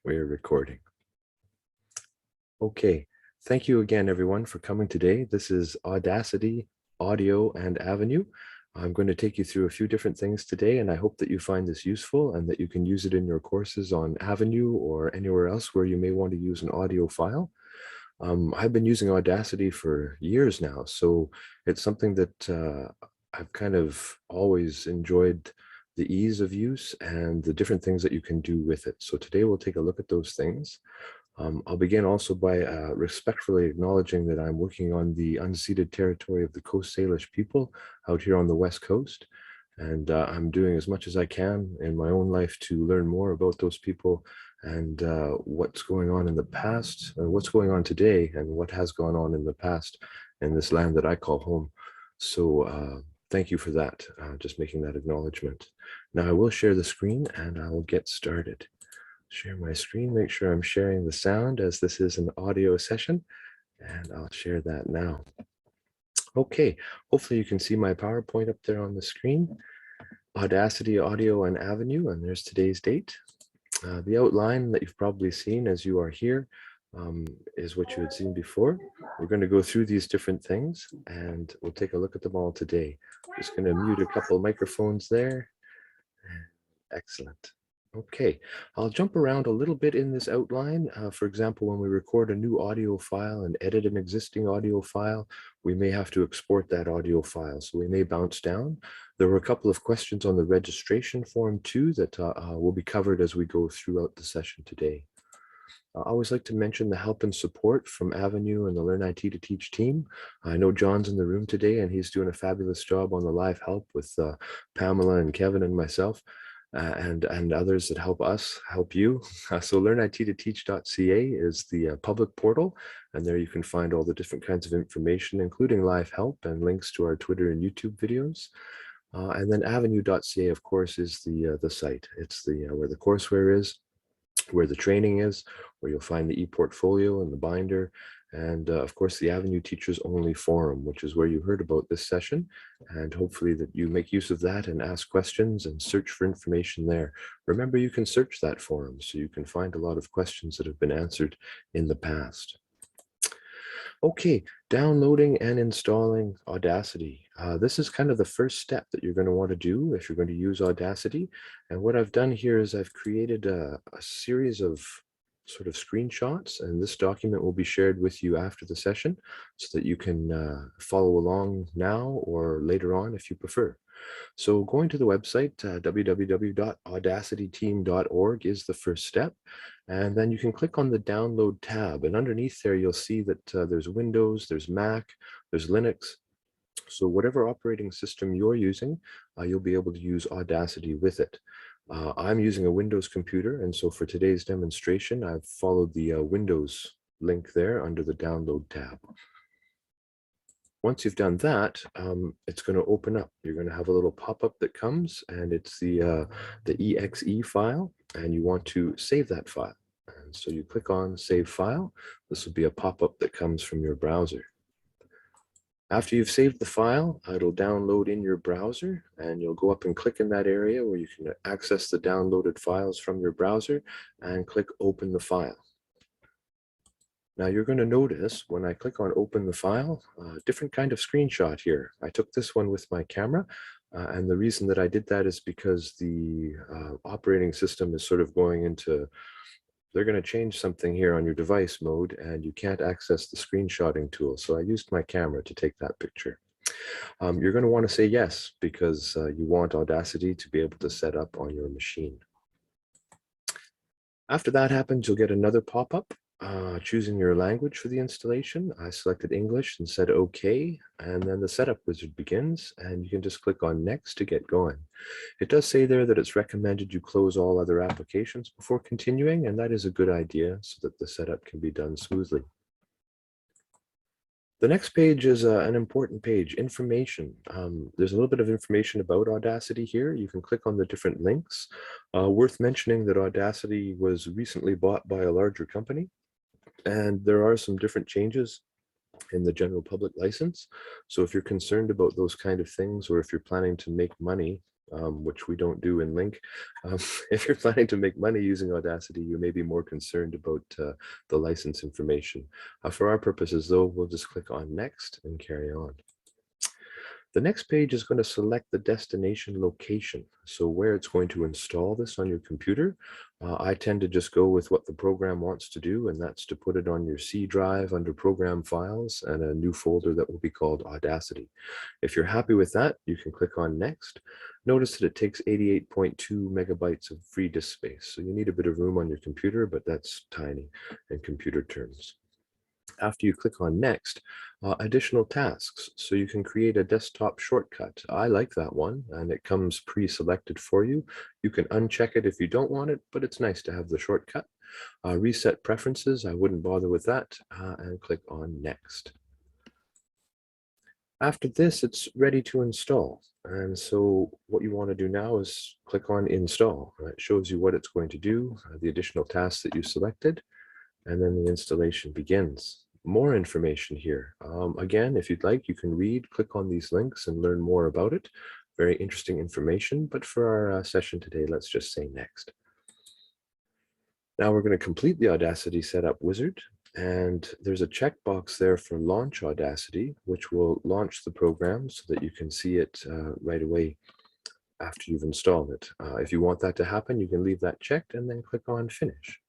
We're recording. Okay, thank you again, everyone, for coming today. This is Audacity, Audio, and Avenue. I'm going to take you through a few different things today, and I hope that you find this useful and that you can use it in your courses on Avenue or anywhere else where you may want to use an audio file. I've been using Audacity for years now, so it's something that I've kind of always enjoyed the ease of use and the different things that you can do with it. So today we'll take a look at those things. I'll begin also by respectfully acknowledging that I'm working on the unceded territory of the Coast Salish people out here on the West Coast. And I'm doing as much as I can in my own life to learn more about those people and what's going on in the past, and what's going on today, and what has gone on in the past in this land that I call home. So thank you for that, just making that acknowledgement. Now I will share the screen and I will get started. Share my screen, make sure I'm sharing the sound as this is an audio session, and I'll share that now. Okay, hopefully you can see my PowerPoint up there on the screen. Audacity, Audio, and Avenue, and there's today's date. The outline that you've probably seen as you are here is what you had seen before. We're going to go through these different things and we'll take a look at them all today. Just going to mute a couple microphones there. Excellent. Okay, I'll jump around a little bit in this outline. For example, when we record a new audio file and edit an existing audio file, we may have to export that audio file, so we may bounce down. There were a couple of questions on the registration form too that will be covered as we go throughout the session today. I always like to mention the help and support from Avenue and the Learn IT to Teach team. I know John's in the room today and he's doing a fabulous job on the live help with Pamela and Kevin and myself. And others that help us help you. So learnit2teach.ca is the public portal, and there you can find all the different kinds of information, including live help and links to our Twitter and YouTube videos. And then avenue.ca, of course, is the site. It's the where the courseware is, where the training is, where you'll find the e-portfolio and the binder, and of course the Avenue Teachers Only Forum, which is where you heard about this session, and hopefully that you make use of that and ask questions and search for information there. Remember, you can search that forum, so you can find a lot of questions that have been answered in the past. Okay, downloading and installing Audacity. This is kind of the first step that you're going to want to do if you're going to use Audacity. And what I've done here is I've created a series of sort of screenshots, and this document will be shared with you after the session so that you can follow along now or later on if you prefer. So going to the website, www.audacityteam.org is the first step. And then you can click on the download tab. And underneath there, you'll see that there's Windows, there's Mac, there's Linux. So whatever operating system you're using, you'll be able to use Audacity with it. I'm using a Windows computer. And so for today's demonstration, I've followed the Windows link there under the download tab. Once you've done that, it's going to open up. You're going to have a little pop-up that comes, and it's the exe file, and you want to save that file. And so you click on Save File. This will be a pop-up that comes from your browser. After you've saved the file, it'll download in your browser, and you'll go up and click in that area where you can access the downloaded files from your browser and click Open the File. Now you're going to notice when I click on open the file, different kind of screenshot here. I took this one with my camera, and the reason that I did that is because the operating system is sort of going into, they're going to change something here on your device mode, and you can't access the screenshotting tool. So I used my camera to take that picture. You're going to want to say yes, because you want Audacity to be able to set up on your machine. After that happens, you'll get another pop-up. Choosing your language for the installation. I selected English and said OK, and then the setup wizard begins, and you can just click on Next to get going. It does say there that it's recommended you close all other applications before continuing, and that is a good idea so that the setup can be done smoothly. The next page is an important page, information. There's a little bit of information about Audacity here. You can click on the different links. Worth mentioning that Audacity was recently bought by a larger company, and there are some different changes in the general public license. So if you're concerned about those kind of things, or if you're planning to make money which we don't do in Link. If you're planning to make money using Audacity, you may be more concerned about the license information. For our purposes, though, we'll just click on Next and carry on. The next page is going to select the destination location, so where it's going to install this on your computer. I tend to just go with what the program wants to do, and that's to put it on your C drive under Program Files and a new folder that will be called Audacity. If you're happy with that, you can click on Next. Notice that it takes 88.2 megabytes of free disk space, so you need a bit of room on your computer, but that's tiny in computer terms. After you click on Next, additional tasks. So you can create a desktop shortcut. I like that one, and it comes pre-selected for you. You can uncheck it if you don't want it, but it's nice to have the shortcut. Reset preferences, I wouldn't bother with that, and click on Next. After this, it's ready to install. And so what you want to do now is click on Install. It shows you what it's going to do, the additional tasks that you selected, and then the installation begins. More information here. Again, if you'd like, you can read, click on these links and learn more about it. Very interesting information, but for our session today, let's just say Next. Now we're going to complete the Audacity setup wizard, and there's a checkbox there for Launch Audacity, which will launch the program so that you can see it right away after you've installed it. If you want that to happen, you can leave that checked and then click on Finish.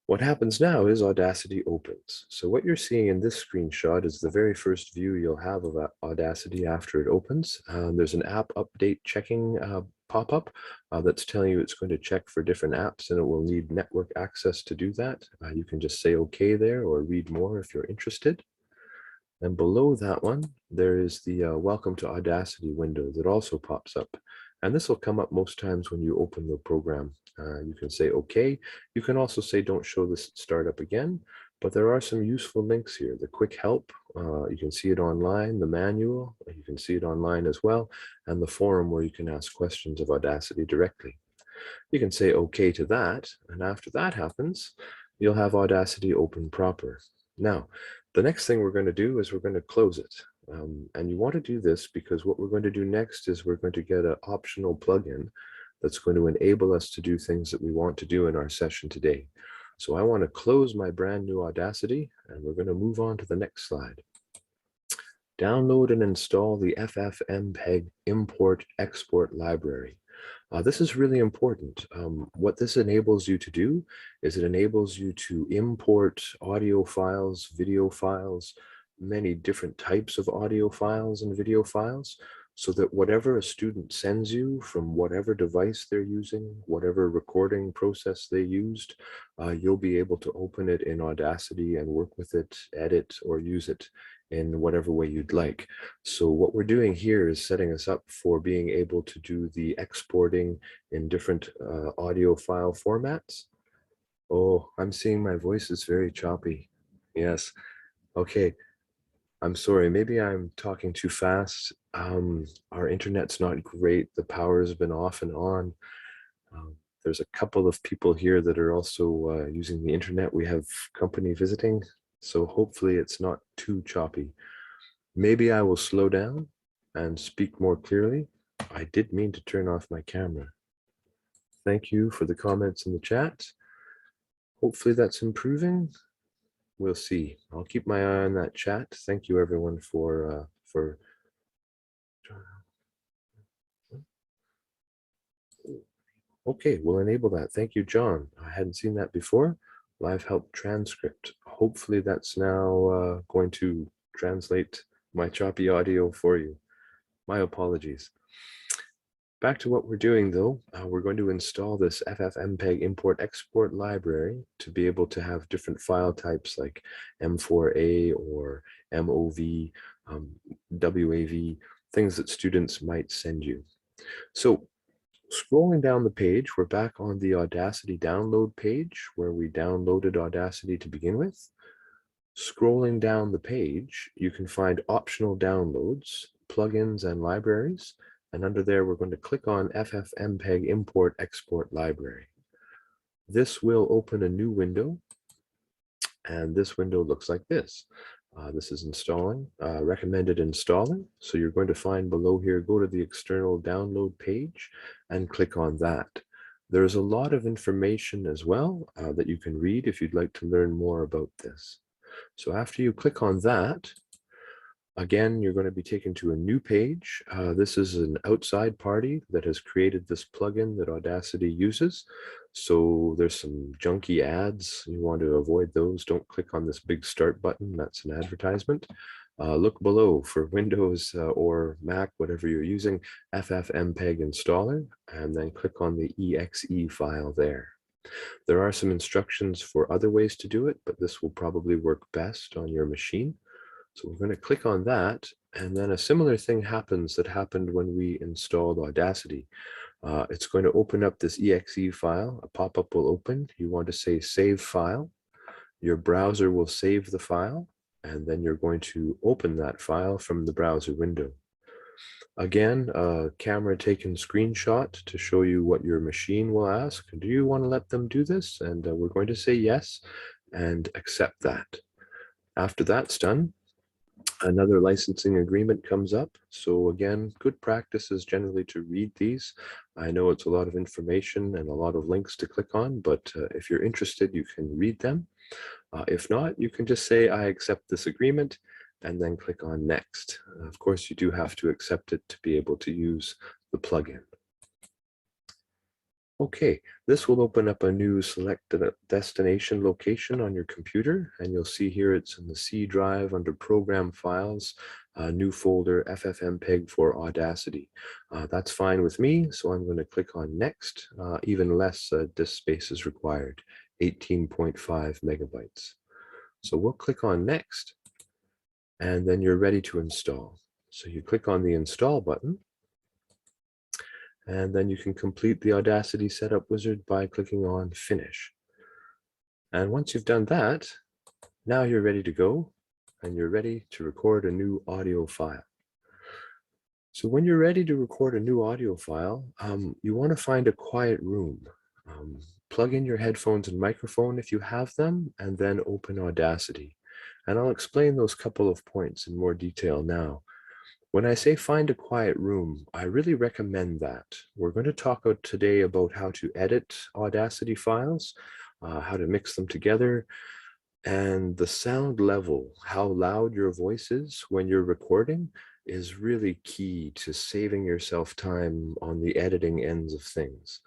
What happens now is Audacity opens. So what you're seeing in this screenshot is the very first view you'll have of Audacity after it opens. There's an app update checking pop-up that's telling you it's going to check for different apps, and it will need network access to do that. You can just say OK there or read more if you're interested. And below that one, there is the Welcome to Audacity window that also pops up. And this will come up most times when you open the program. You can say OK. You can also say don't show this startup again, but there are some useful links here. The quick help, you can see it online, the manual, you can see it online as well, and the forum where you can ask questions of Audacity directly. You can say OK to that, and after that happens, you'll have Audacity open proper. Now, the next thing we're going to do is we're going to close it. And you want to do this because what we're going to do next is we're going to get an optional plugin that's going to enable us to do things that we want to do in our session today. So I want to close my brand new Audacity, and we're going to move on to the next slide. Download and install the Ffmpeg import export library. This is really important. What this enables you to do is it enables you to import audio files, video files, many different types of audio files and video files, so that whatever a student sends you from whatever device they're using, whatever recording process they used, you'll be able to open it in Audacity and work with it, edit, or use it in whatever way you'd like. So what we're doing here is setting us up for being able to do the exporting in different audio file formats. Oh, I'm seeing my voice is very choppy. Yes. Okay. I'm sorry, maybe I'm talking too fast. Our internet's not great. The power has been off and on. There's a couple of people here that are also using the internet. We have company visiting, so hopefully it's not too choppy. Maybe I will slow down and speak more clearly. I did mean to turn off my camera. Thank you for the comments in the chat. Hopefully that's improving. We'll see. I'll keep my eye on that chat. Thank you everyone for okay, we'll enable that. Thank you, John. I hadn't seen that before. Live help transcript. Hopefully that's now going to translate my choppy audio for you. My apologies. Back to what we're doing though, we're going to install this Ffmpeg import export library to be able to have different file types like M4A or MOV, WAV, things that students might send you. So scrolling down the page, we're back on the Audacity download page where we downloaded Audacity to begin with. Scrolling down the page, you can find optional downloads, plugins, and libraries. And under there, we're going to click on Ffmpeg import export library. This will open a new window, and this window looks like this. This is installing, recommended installing. So you're going to find below here, go to the external download page and click on that. There's a lot of information as well that you can read if you'd like to learn more about this. So after you click on that, again, you're going to be taken to a new page. This is an outside party that has created this plugin that Audacity uses. So there's some junky ads. You want to avoid those. Don't click on this big start button. That's an advertisement. Look below for Windows or Mac, whatever you're using, Ffmpeg installer, and then click on the exe file there. There are some instructions for other ways to do it, but this will probably work best on your machine. So we're going to click on that, and then a similar thing happens that happened when we installed Audacity. It's going to open up this exe file. A pop-up will open. You want to say save file. Your browser will save the file, and then you're going to open that file from the browser window. Again, a camera taken screenshot to show you what your machine will ask. Do you want to let them do this? And we're going to say yes and accept that. After that's done, another licensing agreement comes up. So again, good practice is generally to read these. I know it's a lot of information and a lot of links to click on, but if you're interested, you can read them. If not, you can just say, I accept this agreement, and then click on next. Of course, you do have to accept it to be able to use the plugin. Okay, this will open up a new select destination location on your computer, and you'll see here it's in the C drive under Program Files, new folder Ffmpeg for Audacity. That's fine with me, so I'm going to click on Next. Even less disk space is required, 18.5 megabytes. So we'll click on Next, and then you're ready to install. So you click on the Install button, and then you can complete the Audacity Setup Wizard by clicking on Finish. And once you've done that, now you're ready to go, and you're ready to record a new audio file. So when you're ready to record a new audio file, you want to find a quiet room. Plug in your headphones and microphone if you have them, and then open Audacity. And I'll explain those couple of points in more detail now. When I say find a quiet room, I really recommend that. We're going to talk today about how to edit Audacity files, how to mix them together, and the sound level, how loud your voice is when you're recording is really key to saving yourself time on the editing ends of things.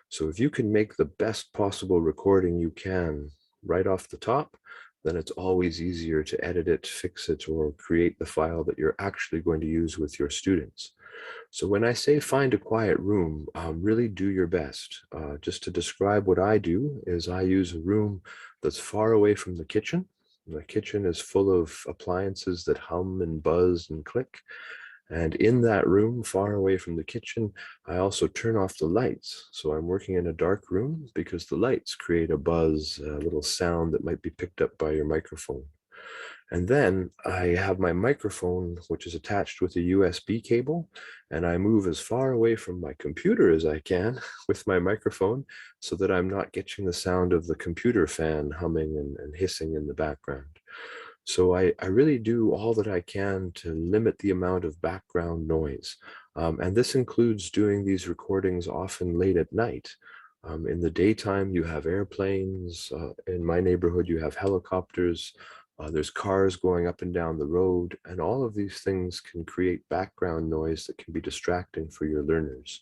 So if you can make the best possible recording you can right off the top, then it's always easier to edit it, fix it, or create the file that you're actually going to use with your students. So when I say find a quiet room, really do your best. Just to describe what I do is I use a room that's far away from the kitchen. The kitchen is full of appliances that hum and buzz and click. And in that room, far away from the kitchen, I also turn off the lights. So I'm working in a dark room because the lights create a buzz, a little sound that might be picked up by your microphone. And then I have my microphone, which is attached with a USB cable, and I move as far away from my computer as I can with my microphone so that I'm not getting the sound of the computer fan humming and hissing in the background. So I really do all that I can to limit the amount of background noise. And this includes doing these recordings often late at night. In the daytime, you have airplanes. In my neighborhood, you have helicopters. There's cars going up and down the road. And all of these things can create background noise that can be distracting for your learners.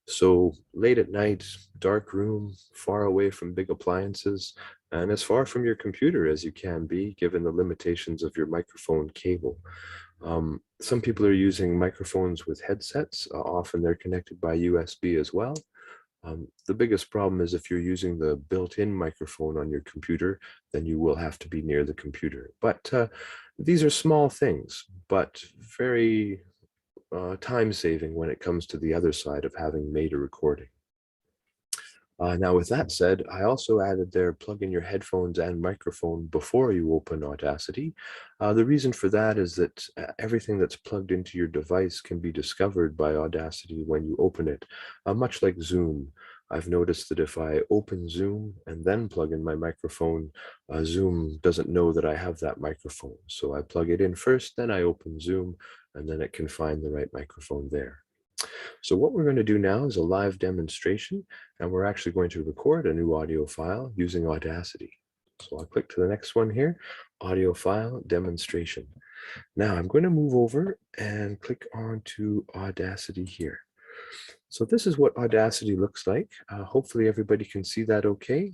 So late at night, dark room, far away from big appliances, and as far from your computer as you can be, given the limitations of your microphone cable. Some people are using microphones with headsets. Often they're connected by USB as well. The biggest problem is if you're using the built-in microphone on your computer, then you will have to be near the computer. But these are small things, but very time-saving when it comes to the other side of having made a recording. Now, with that said, I also added there, plug in your headphones and microphone before you open Audacity. The reason for that is that everything that's plugged into your device can be discovered by Audacity when you open it, much like Zoom. I've noticed that if I open Zoom and then plug in my microphone, Zoom doesn't know that I have that microphone. So I plug it in first, then I open Zoom, and then it can find the right microphone there. So what we're going to do now is a live demonstration, and we're actually going to record a new audio file using Audacity. So I'll click to the next one here, audio file demonstration. Now I'm going to move over and click on to Audacity here. So this is what Audacity looks like. Hopefully everybody can see that okay.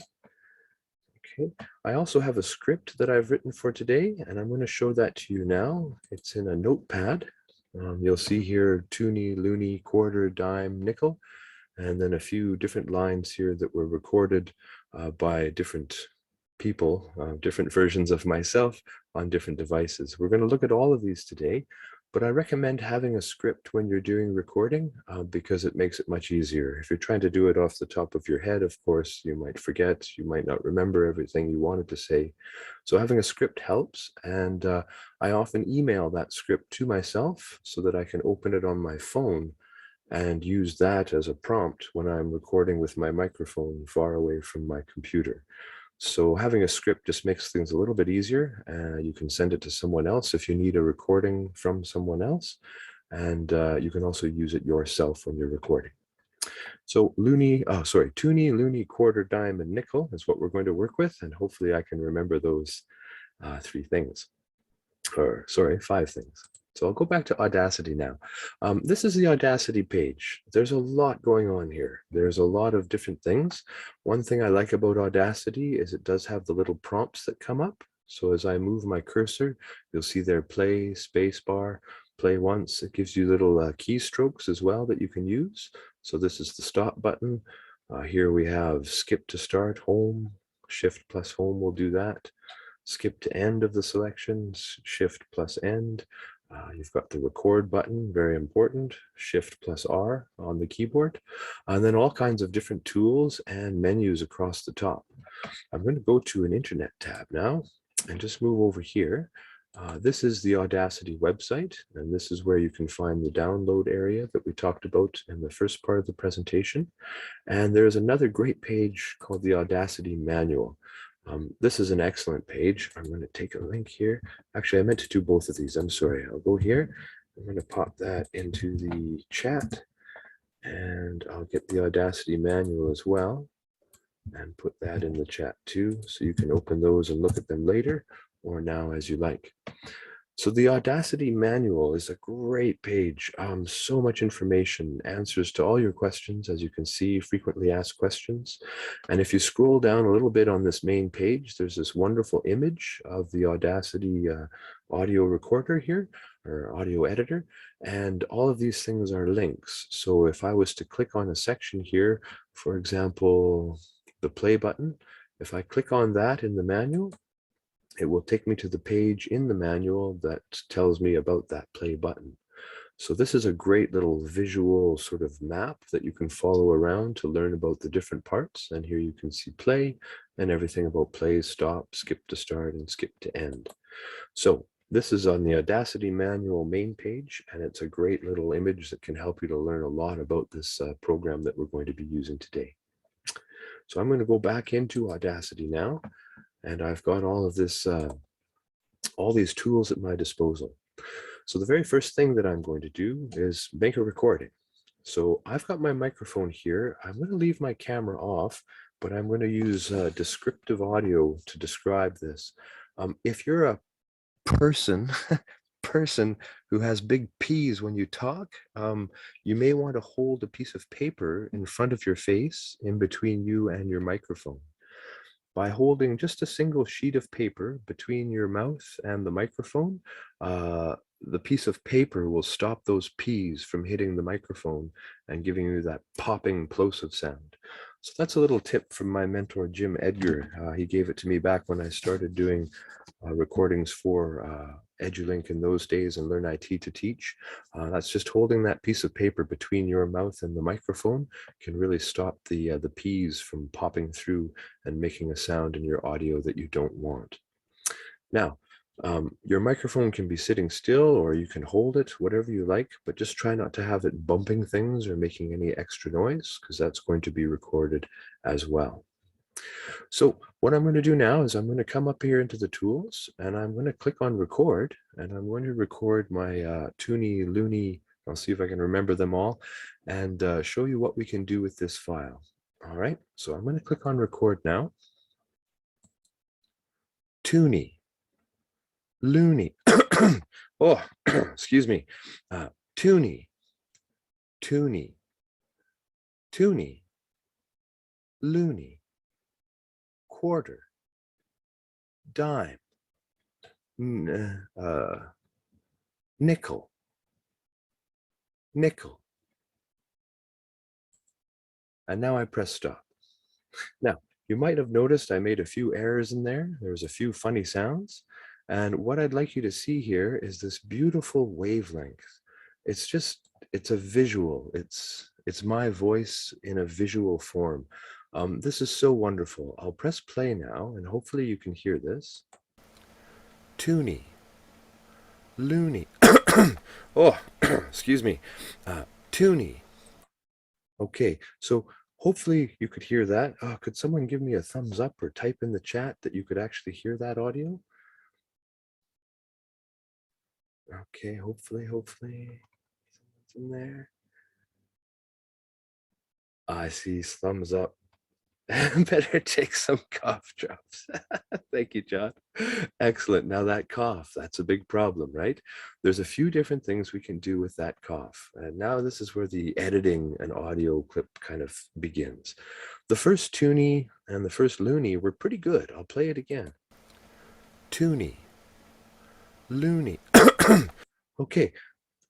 Okay. I also have a script that I've written for today, and I'm going to show that to you now. It's in a notepad. You'll see here toonie, loony, quarter, dime, nickel, and then a few different lines here that were recorded by different people, different versions of myself on different devices. We're going to look at all of these today, but I recommend having a script when you're doing recording because it makes it much easier. If you're trying to do it off the top of your head, of course, you might forget, you might not remember everything you wanted to say. So having a script helps, and I often email that script to myself so that I can open it on my phone and use that as a prompt when I'm recording with my microphone far away from my computer. So having a script just makes things a little bit easier. You can send it to someone else if you need a recording from someone else, and you can also use it yourself when you're recording. So toonie, loony, quarter, dime, and nickel is what we're going to work with, and hopefully I can remember those 5 things. So I'll go back to Audacity now. This is the Audacity page. There's a lot going on here. There's a lot of different things. One thing I like about Audacity is it does have the little prompts that come up. So as I move my cursor, you'll see there play, spacebar, play once. It gives you little keystrokes as well that you can use. So this is the stop button. Here we have skip to start, home, shift plus home will do that. Skip to end of the selections, shift plus end. You've got the record button, very important, shift plus R on the keyboard, and then all kinds of different tools and menus across the top. I'm going to go to an internet tab now and just move over here. This is the Audacity website, and this is where you can find the download area that we talked about in the first part of the presentation. And there's another great page called the Audacity Manual. This is an excellent page. I'm going to take a link here. Actually, I meant to do both of these. I'm sorry. I'll go here. I'm going to pop that into the chat, and I'll get the Audacity Manual as well and put that in the chat too, so you can open those and look at them later or now as you like. So the Audacity Manual is a great page. So much information, answers to all your questions, as you can see, frequently asked questions. And if you scroll down a little bit on this main page, there's this wonderful image of the Audacity audio recorder here, or audio editor. And all of these things are links. So if I was to click on a section here, for example, the play button, if I click on that in the manual, it will take me to the page in the manual that tells me about that play button. So this is a great little visual sort of map that you can follow around to learn about the different parts. And here you can see play and everything about play, stop, skip to start, and skip to end. So this is on the Audacity Manual main page, and it's a great little image that can help you to learn a lot about this program that we're going to be using today. So I'm going to go back into Audacity now. And I've got all of this, all these tools at my disposal. So the very first thing that I'm going to do is make a recording. So I've got my microphone here. I'm going to leave my camera off, but I'm going to use descriptive audio to describe this. If you're a person who has big P's when you talk, you may want to hold a piece of paper in front of your face in between you and your microphone. By holding just a single sheet of paper between your mouth and the microphone, the piece of paper will stop those P's from hitting the microphone and giving you that popping plosive sound. So that's a little tip from my mentor, Jim Edgar. He gave it to me back when I started doing recordings for EduLink in those days and Learn IT to Teach. That's just holding that piece of paper between your mouth and the microphone can really stop the P's from popping through and making a sound in your audio that you don't want. Now, Your microphone can be sitting still or you can hold it, whatever you like, but just try not to have it bumping things or making any extra noise because that's going to be recorded as well. So what I'm going to do now is I'm going to come up here into the tools and I'm going to click on record and I'm going to record my Toonie, Looney. I'll see if I can remember them all and show you what we can do with this file. All right, so I'm going to click on record now. Toonie, Looney. Oh, excuse me. Toonie, Toonie, Toonie, Looney, quarter, dime, nickel, nickel. And now I press stop. Now, you might have noticed I made a few errors in there. There's a few funny sounds. And what I'd like you to see here is this beautiful wavelength. It's a visual. It's my voice in a visual form. This is so wonderful. I'll press play now, and hopefully you can hear this. Toonie, Looney. Oh, excuse me. Toonie. Okay, so hopefully you could hear that. Could someone give me a thumbs up or type in the chat that you could actually hear that audio? Okay, hopefully someone's in there. I see thumbs up. Better take some cough drops. Thank you, John. Excellent. Now that cough, that's a big problem, right? There's a few different things we can do with that cough. And now this is where the editing an audio clip kind of begins. The first Toonie and the first Looney were pretty good. I'll play it again. Toonie, Looney. Okay,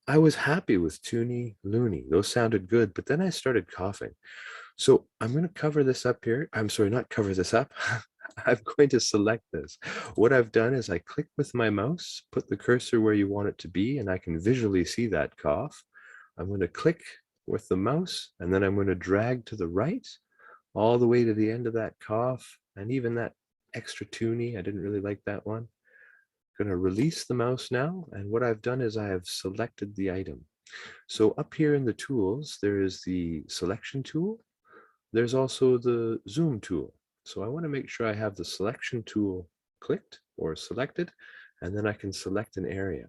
I was happy with Toonie, Looney. Those sounded good, but then I started coughing. So I'm going to cover this up here. I'm sorry, not cover this up. I'm going to select this. What I've done is I click with my mouse, put the cursor where you want it to be, and I can visually see that cough. I'm going to click with the mouse, and then I'm going to drag to the right, all the way to the end of that cough, and even that extra Toonie. I didn't really like that one. I'm going to release the mouse now, and what I've done is I have selected the item. So up here in the tools, there is the selection tool. There's also the zoom tool. So I want to make sure I have the selection tool clicked or selected, and then I can select an area.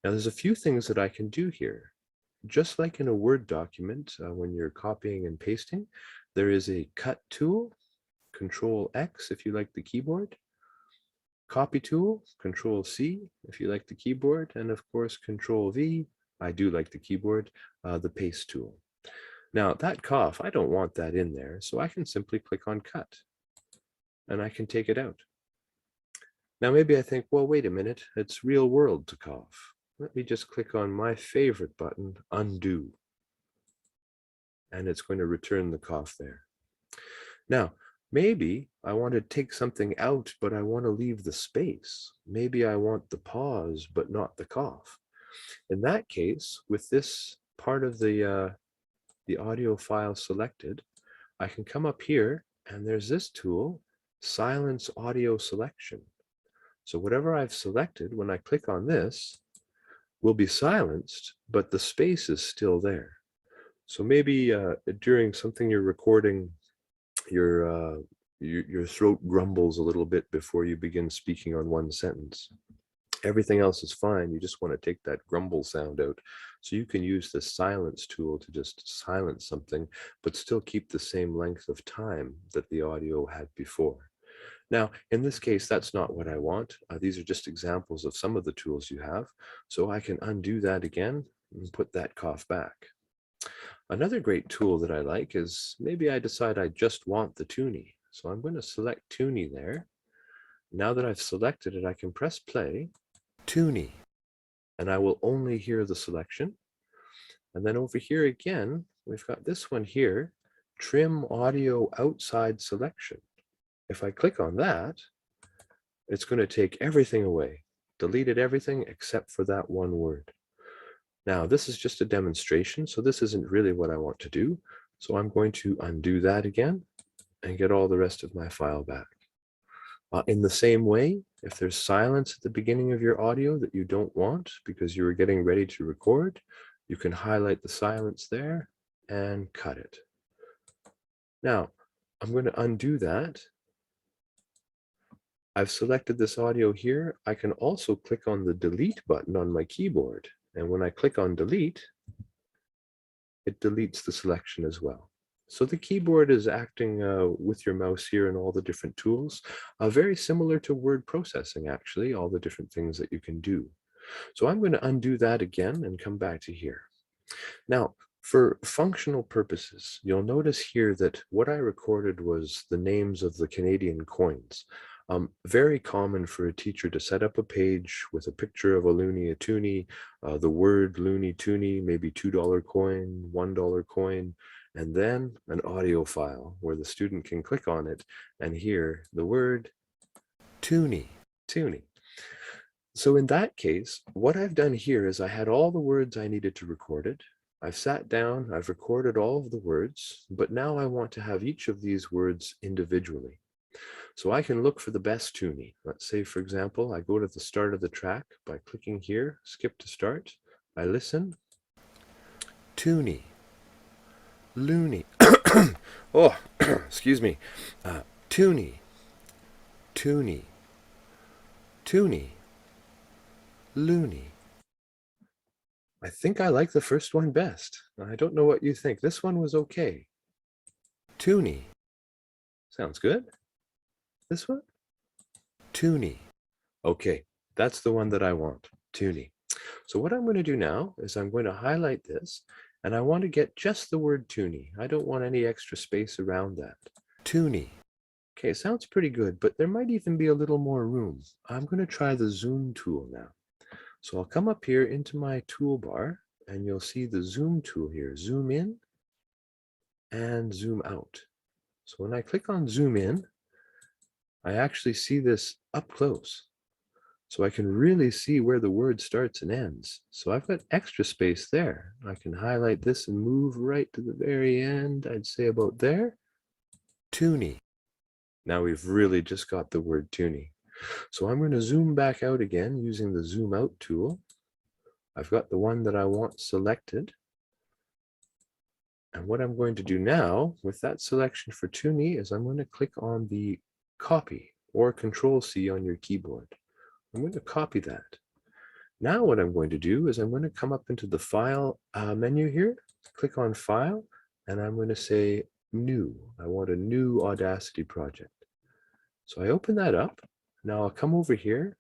Now there's a few things that I can do here. Just like in a Word document, when you're copying and pasting, there is a cut tool, Control X if you like the keyboard, copy tool, Control C if you like the keyboard, and of course Control V, I do like the keyboard, the paste tool. Now that cough, I don't want that in there, so I can simply click on cut and I can take it out. Now maybe I think, well, wait a minute, it's real world to cough. Let me just click on my favorite button, undo. And it's going to return the cough there. Now, maybe I want to take something out, but I want to leave the space. Maybe I want the pause, but not the cough. In that case, with this part of the audio file selected, I can come up here and there's this tool, Silence Audio Selection. So whatever I've selected, when I click on this, will be silenced, but the space is still there. So maybe during something you're recording, your throat grumbles a little bit before you begin speaking on one sentence. Everything else is fine. You just want to take that grumble sound out. So you can use the silence tool to just silence something, but still keep the same length of time that the audio had before. Now, in this case, that's not what I want. These are just examples of some of the tools you have. So I can undo that again and put that cough back. Another great tool that I like is maybe I decide I just want the Toonie. So I'm going to select Toonie there. Now that I've selected it, I can press play, Toonie, and I will only hear the selection. And then over here again, we've got this one here, Trim Audio Outside Selection. If I click on that, it's going to take everything away, deleted everything except for that one word. Now, this is just a demonstration, so this isn't really what I want to do. So I'm going to undo that again and get all the rest of my file back. In the same way, if there's silence at the beginning of your audio that you don't want because you were getting ready to record, you can highlight the silence there and cut it. Now, I'm going to undo that. I've selected this audio here. I can also click on the delete button on my keyboard. And when I click on delete, it deletes the selection as well. So the keyboard is acting with your mouse here and all the different tools, very similar to word processing, actually, all the different things that you can do. So I'm going to undo that again and come back to here. Now, for functional purposes, you'll notice here that what I recorded was the names of the Canadian coins. Very common for a teacher to set up a page with a picture of a loonie, a toonie, the word loonie, toonie, maybe $2 coin, $1 coin, and then an audio file where the student can click on it and hear the word toonie, toonie. So in that case, what I've done here is I had all the words I needed to record it. I've sat down, I've recorded all of the words, but now I want to have each of these words individually. So I can look for the best toonie. Let's say, for example, I go to the start of the track by clicking here, skip to start. I listen. Toonie. Loony. Oh, excuse me. Toonie. Toonie. Toonie. Loony. I think I like the first one best. I don't know what you think. This one was okay. Toonie. Sounds good. This one? Toonie. Okay, that's the one that I want. Toonie. So what I'm going to do now is I'm going to highlight this, and I want to get just the word toonie. I don't want any extra space around that. Toonie. Okay, sounds pretty good, but there might even be a little more room. I'm going to try the zoom tool now. So I'll come up here into my toolbar, and you'll see the zoom tool here. Zoom in and zoom out. So when I click on zoom in, I actually see this up close. So I can really see where the word starts and ends. So I've got extra space there. I can highlight this and move right to the very end. I'd say about there. Toonie. Now we've really just got the word toonie. So I'm going to zoom back out again using the zoom out tool. I've got the one that I want selected. And what I'm going to do now with that selection for toonie is I'm going to click on the copy or Control-C on your keyboard. I'm going to copy that. Now what I'm going to do is I'm going to come up into the File menu here, click on File, and I'm going to say New. I want a new Audacity project. So I open that up. Now I'll come over here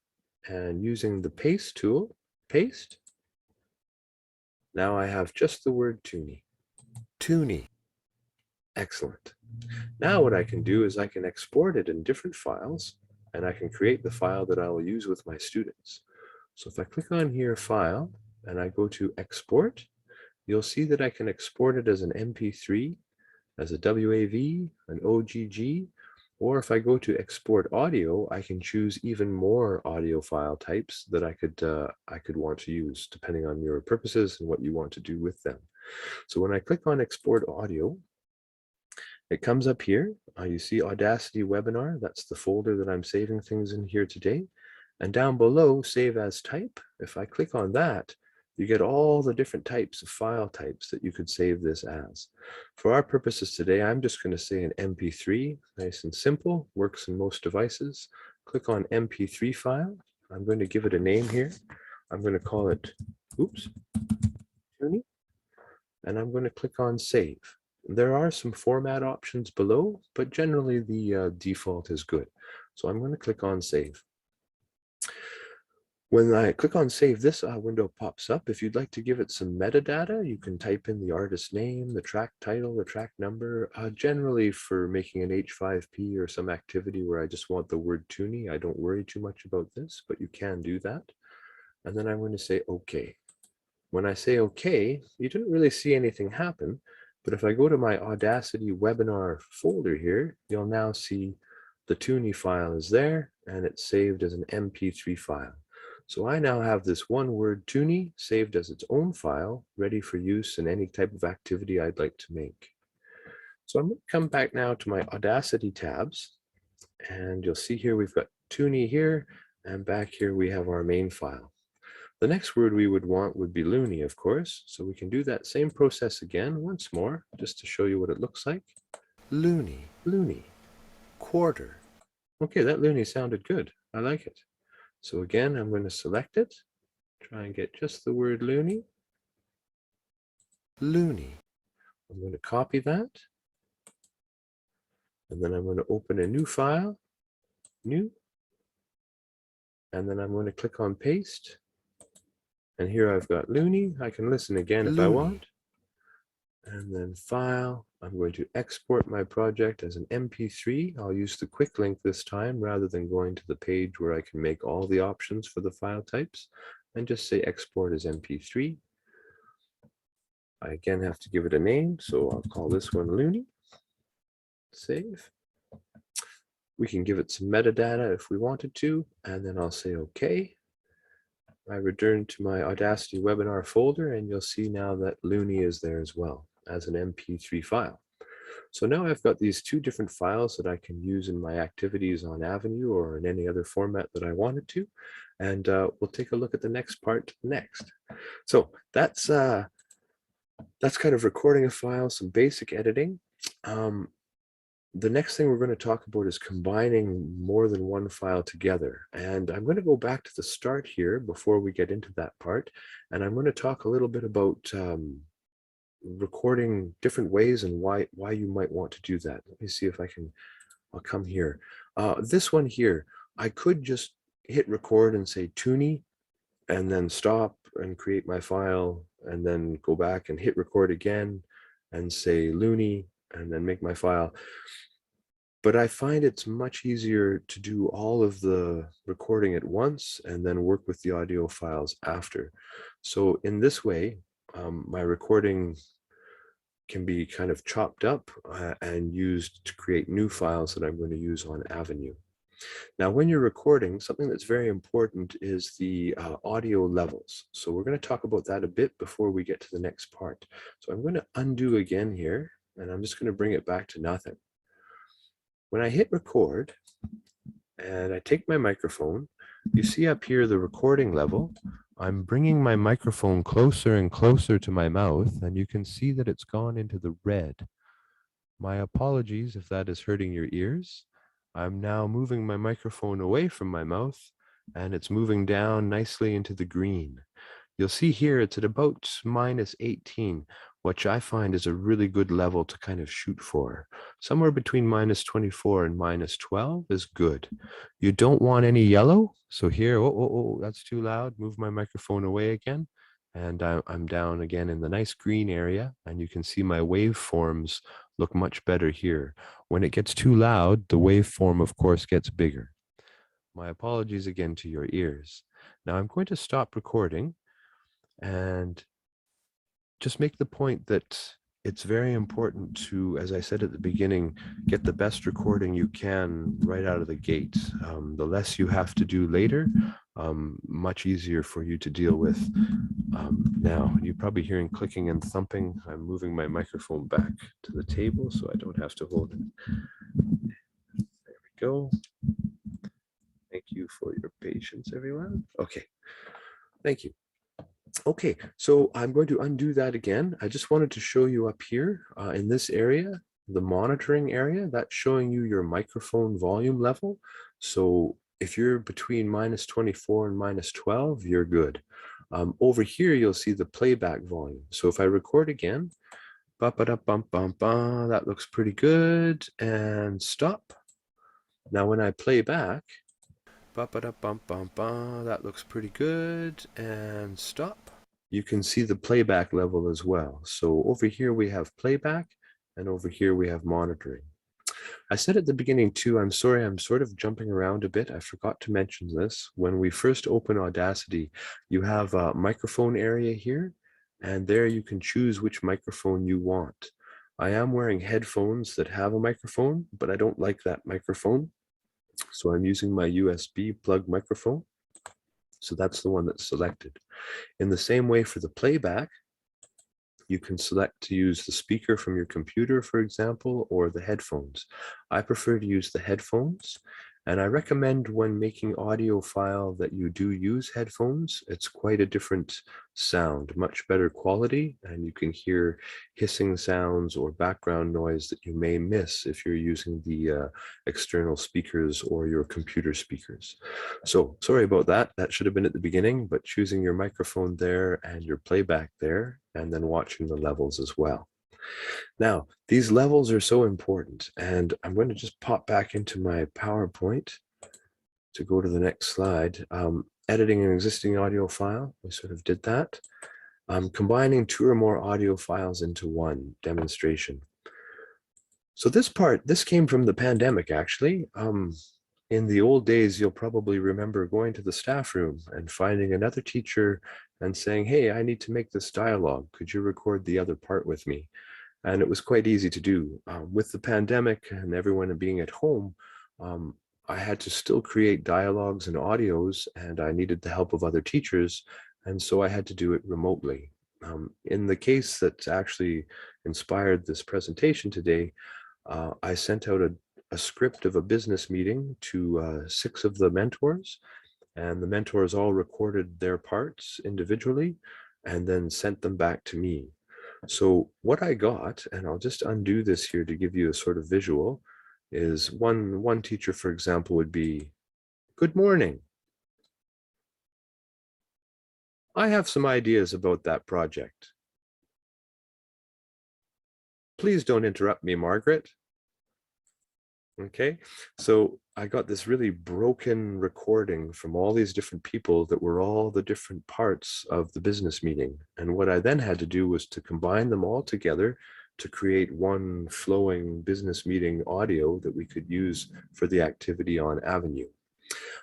and using the Paste tool, paste. Now I have just the word toonie. Toonie. Excellent. Now what I can do is I can export it in different files, and I can create the file that I will use with my students. So if I click on here, File, and I go to Export, you'll see that I can export it as an MP3, as a WAV, an OGG, or if I go to Export Audio, I can choose even more audio file types that I could want to use, depending on your purposes and what you want to do with them. So when I click on Export Audio, it comes up here. You see Audacity Webinar. That's the folder that I'm saving things in here today. And down below, Save as Type. If I click on that, you get all the different types of file types that you could save this as. For our purposes today, I'm just going to say an MP3, nice and simple, works in most devices. Click on MP3 file. I'm going to give it a name here. I'm going to call it, toonie, and I'm going to click on Save. There are some format options below, but generally the default is good. So I'm going to click on Save. When I click on Save, this window pops up. If you'd like to give it some metadata, you can type in the artist name, the track title, the track number. Generally for making an H5P or some activity where I just want the word toonie, I don't worry too much about this, but you can do that. And then I'm going to say OK. When I say OK, you didn't really see anything happen. But if I go to my Audacity webinar folder here, you'll now see the toonie file is there and it's saved as an MP3 file. So I now have this one word toonie saved as its own file, ready for use in any type of activity I'd like to make. So I'm going to come back now to my Audacity tabs. And you'll see here we've got Toonie here, and back here we have our main file. The next word we would want would be loony, of course. So we can do that same process again once more, just to show you what it looks like. Loony, loony, quarter. Okay, that loony sounded good. I like it. So again, I'm going to select it, try and get just the word loony. Loony. I'm going to copy that. And then I'm going to open a new file, new. And then I'm going to click on paste. And here I've got loony. I can listen again if I want. And then file. I'm going to export my project as an MP3. I'll use the quick link this time rather than going to the page where I can make all the options for the file types, and just say export as MP3. I again have to give it a name, so I'll call this one loony. Save. We can give it some metadata if we wanted to, and then I'll say OK. I return to my Audacity webinar folder, and you'll see now that loony is there as well as an MP3 file. So now I've got these two different files that I can use in my activities on Avenue or in any other format that I wanted to. And we'll take a look at the next part next. So that's kind of recording a file, some basic editing. The next thing we're going to talk about is combining more than one file together. And I'm going to go back to the start here before we get into that part. And I'm going to talk a little bit about recording different ways and why you might want to do that. Let me see if I'll come here. This one here, I could just hit record and say Toonie and then stop and create my file and then go back and hit record again and say loony and then make my file. But I find it's much easier to do all of the recording at once and then work with the audio files after. So in this way, my recording can be kind of chopped up and used to create new files that I'm going to use on Avenue. Now, when you're recording, something that's very important is the audio levels. So we're going to talk about that a bit before we get to the next part. So I'm going to undo again here, and I'm just going to bring it back to nothing. When I hit record and I take my microphone, you see up here the recording level. I'm bringing my microphone closer and closer to my mouth, and you can see that it's gone into the red. My apologies if that is hurting your ears. I'm now moving my microphone away from my mouth, and it's moving down nicely into the green. You'll see here it's at about -18, which I find is a really good level to kind of shoot for. Somewhere between -24 and -12 is good. You don't want any yellow. So here, oh, that's too loud. Move my microphone away again. And I'm down again in the nice green area. And you can see my waveforms look much better here. When it gets too loud, the waveform, of course, gets bigger. My apologies again to your ears. Now I'm going to stop recording and just make the point that it's very important to, as I said at the beginning, get the best recording you can right out of the gate. The less you have to do later, much easier for you to deal with. Now, you're probably hearing clicking and thumping. I'm moving my microphone back to the table so I don't have to hold it. There we go. Thank you for your patience, everyone. Okay, thank you. Okay, so I'm going to undo that again. I just wanted to show you up here in this area, the monitoring area, that's showing you your microphone volume level. So if you're between -24 and -12, you're good. Over here, you'll see the playback volume. So if I record again, ba-ba-da-bum-bum-bum, that looks pretty good, and stop. Now when I play back, ba-ba-da-bum-bum-bum, that looks pretty good, and stop. You can see the playback level as well. So over here we have playback, and over here we have monitoring. I said at the beginning too, I'm sorry, I'm sort of jumping around a bit. I forgot to mention this. When we first open Audacity, you have a microphone area here, and there you can choose which microphone you want. I am wearing headphones that have a microphone, but I don't like that microphone. So I'm using my USB plug microphone. So that's the one that's selected. In the same way for the playback, You can select to use the speaker from your computer, for example, or the headphones. I prefer to use the headphones, and I recommend when making audio file that you do use headphones. It's quite a different sound, much better quality, and you can hear hissing sounds or background noise that you may miss if you're using the external speakers or your computer speakers. So sorry about that. That should have been at the beginning, but choosing your microphone there and your playback there, and then watching the levels as well. Now, these levels are so important, and I'm going to just pop back into my PowerPoint to go to the next slide. Editing an existing audio file, we sort of did that. Combining two or more audio files into one demonstration. So this came from the pandemic, actually. In the old days, you'll probably remember going to the staff room and finding another teacher and saying, hey, I need to make this dialogue. Could you record the other part with me? And it was quite easy to do. With the pandemic and everyone being at home, I had to still create dialogues and audios, and I needed the help of other teachers. And so I had to do it remotely. In the case that actually inspired this presentation today, I sent out a script of a business meeting to 6 of the mentors, and the mentors all recorded their parts individually and then sent them back to me. So what I got, and I'll just undo this here to give you a sort of visual, is one teacher, for example, would be, good morning. I have some ideas about that project. Please don't interrupt me, Margaret. Okay, so I got this really broken recording from all these different people that were all the different parts of the business meeting. And what I then had to do was to combine them all together to create one flowing business meeting audio that we could use for the activity on Avenue.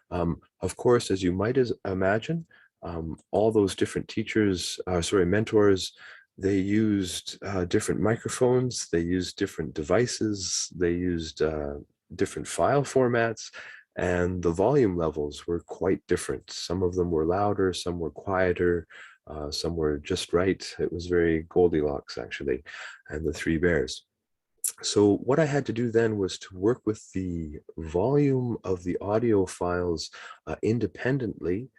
Of course, as you might imagine, all those different mentors, they used different microphones, they used different devices, they used different file formats, and the volume levels were quite different. Some of them were louder, some were quieter, some were just right. It was very Goldilocks, actually, and the Three Bears. So what I had to do then was to work with the volume of the audio files independently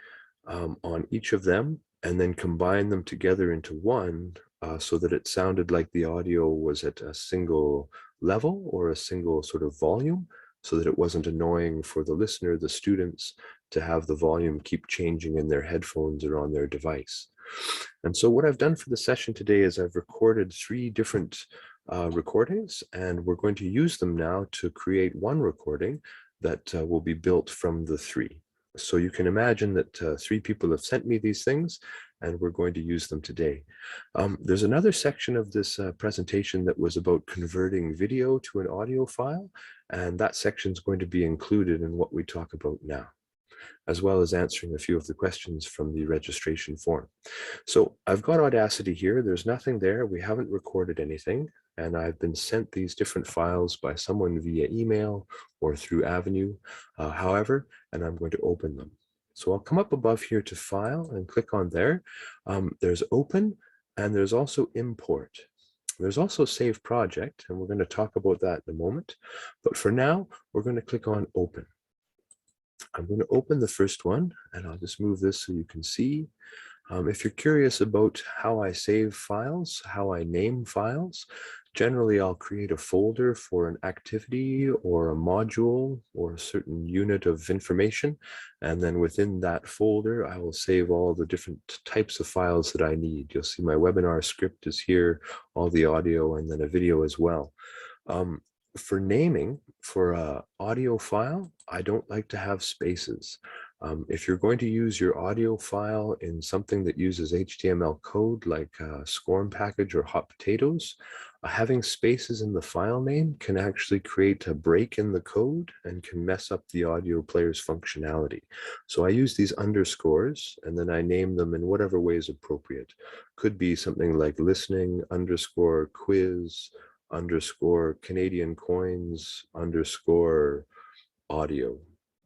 on each of them, and then combine them together into one so that it sounded like the audio was at a single level or a single sort of volume, so that it wasn't annoying for the listener, the students, to have the volume keep changing in their headphones or on their device. And so what I've done for the session today is I've recorded 3 different recordings, and we're going to use them now to create one recording that will be built from the 3. So you can imagine that 3 people have sent me these things, and we're going to use them today. There's another section of this presentation that was about converting video to an audio file, and that section is going to be included in what we talk about now, as well as answering a few of the questions from the registration form. So I've got Audacity here. There's nothing there. We haven't recorded anything. And I've been sent these different files by someone via email or through Avenue, however, and I'm going to open them. So I'll come up above here to File and click on there. There's Open, and there's also Import. There's also Save Project, and we're going to talk about that in a moment. But for now, we're going to click on Open. I'm going to open the first one, and I'll just move this so you can see. If you're curious about how I save files, how I name files, generally I'll create a folder for an activity or a module or a certain unit of information. And then within that folder, I will save all the different types of files that I need. You'll see my webinar script is here, all the audio, and then a video as well. For naming, for an audio file, I don't like to have spaces. If you're going to use your audio file in something that uses HTML code like Ffmpeg or Hot Potatoes, having spaces in the file name can actually create a break in the code and can mess up the audio player's functionality. So I use these underscores, and then I name them in whatever way is appropriate. Could be something like listening underscore quiz underscore Canadian coins underscore audio.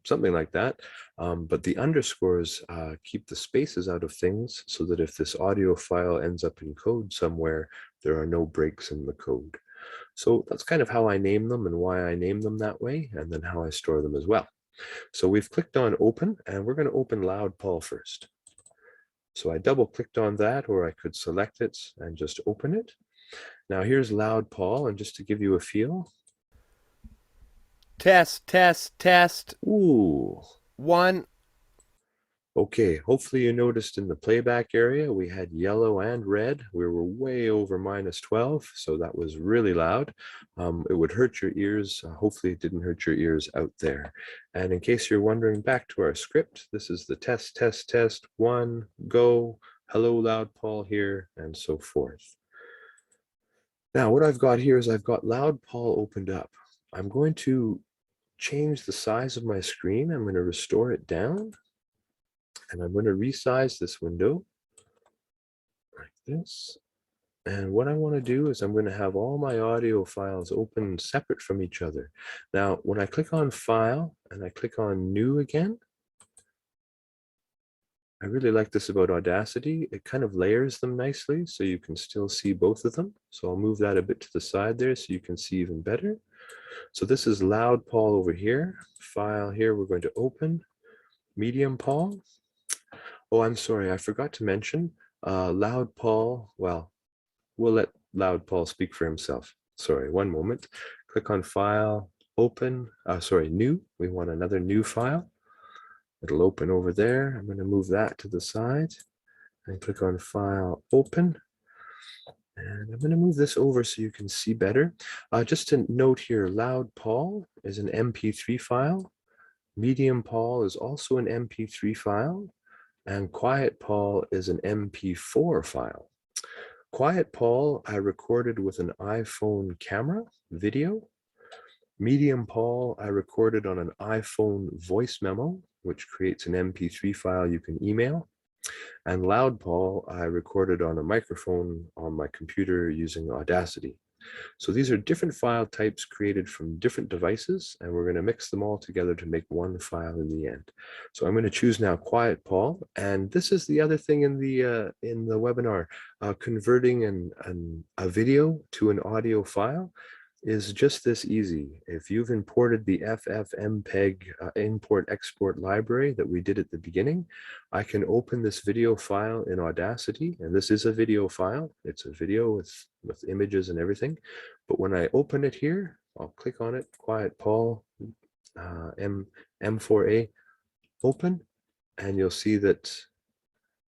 something like that. But the underscores keep the spaces out of things so that if this audio file ends up in code somewhere, there are no breaks in the code. So that's kind of how I name them and why I name them that way, and then how I store them as well. So we've clicked on open, and we're going to open LoudPaul first. So I double clicked on that, or I could select it and just open it. Now here's LoudPaul, and just to give you a feel. Test, test, test. Ooh. One. Okay, hopefully you noticed in the playback area, we had yellow and red. We were way over -12, so that was really loud. It would hurt your ears. Hopefully it didn't hurt your ears out there. And in case you're wondering, back to our script, this is the test, test, test, one, go, hello, LoudPaul here, and so forth. Now, what I've got here is I've got LoudPaul opened up. I'm going to change the size of my screen. I'm going to restore it down. And I'm going to resize this window like this. And what I want to do is I'm going to have all my audio files open separate from each other. Now, when I click on File and I click on New again, I really like this about Audacity. It kind of layers them nicely so you can still see both of them. So I'll move that a bit to the side there so you can see even better. So this is LoudPaul over here. File here, we're going to open. MediumPaul. Oh, I'm sorry, I forgot to mention LoudPaul. Well, we'll let LoudPaul speak for himself. Sorry, one moment. Click on File, Open, New. We want another new file. It'll open over there. I'm going to move that to the side and click on File, Open. And I'm going to move this over so you can see better. Just to note here, LoudPaul is an MP3 file. MediumPaul is also an MP3 file. And QuietPaul is an MP4 file. QuietPaul I recorded with an iPhone camera video. MediumPaul I recorded on an iPhone voice memo, which creates an MP3 file you can email. And LoudPaul I recorded on a microphone on my computer using Audacity. So these are different file types created from different devices, and we're going to mix them all together to make one file in the end. So I'm going to choose now QuietPaul, and this is the other thing in the webinar, converting a video to an audio file is just this easy. If you've imported the Ffmpeg import-export library that we did at the beginning, I can open this video file in Audacity, and this is a video file. It's a video with images and everything. But when I open it here, I'll click on it, QuietPaul, M4A, open, and you'll see that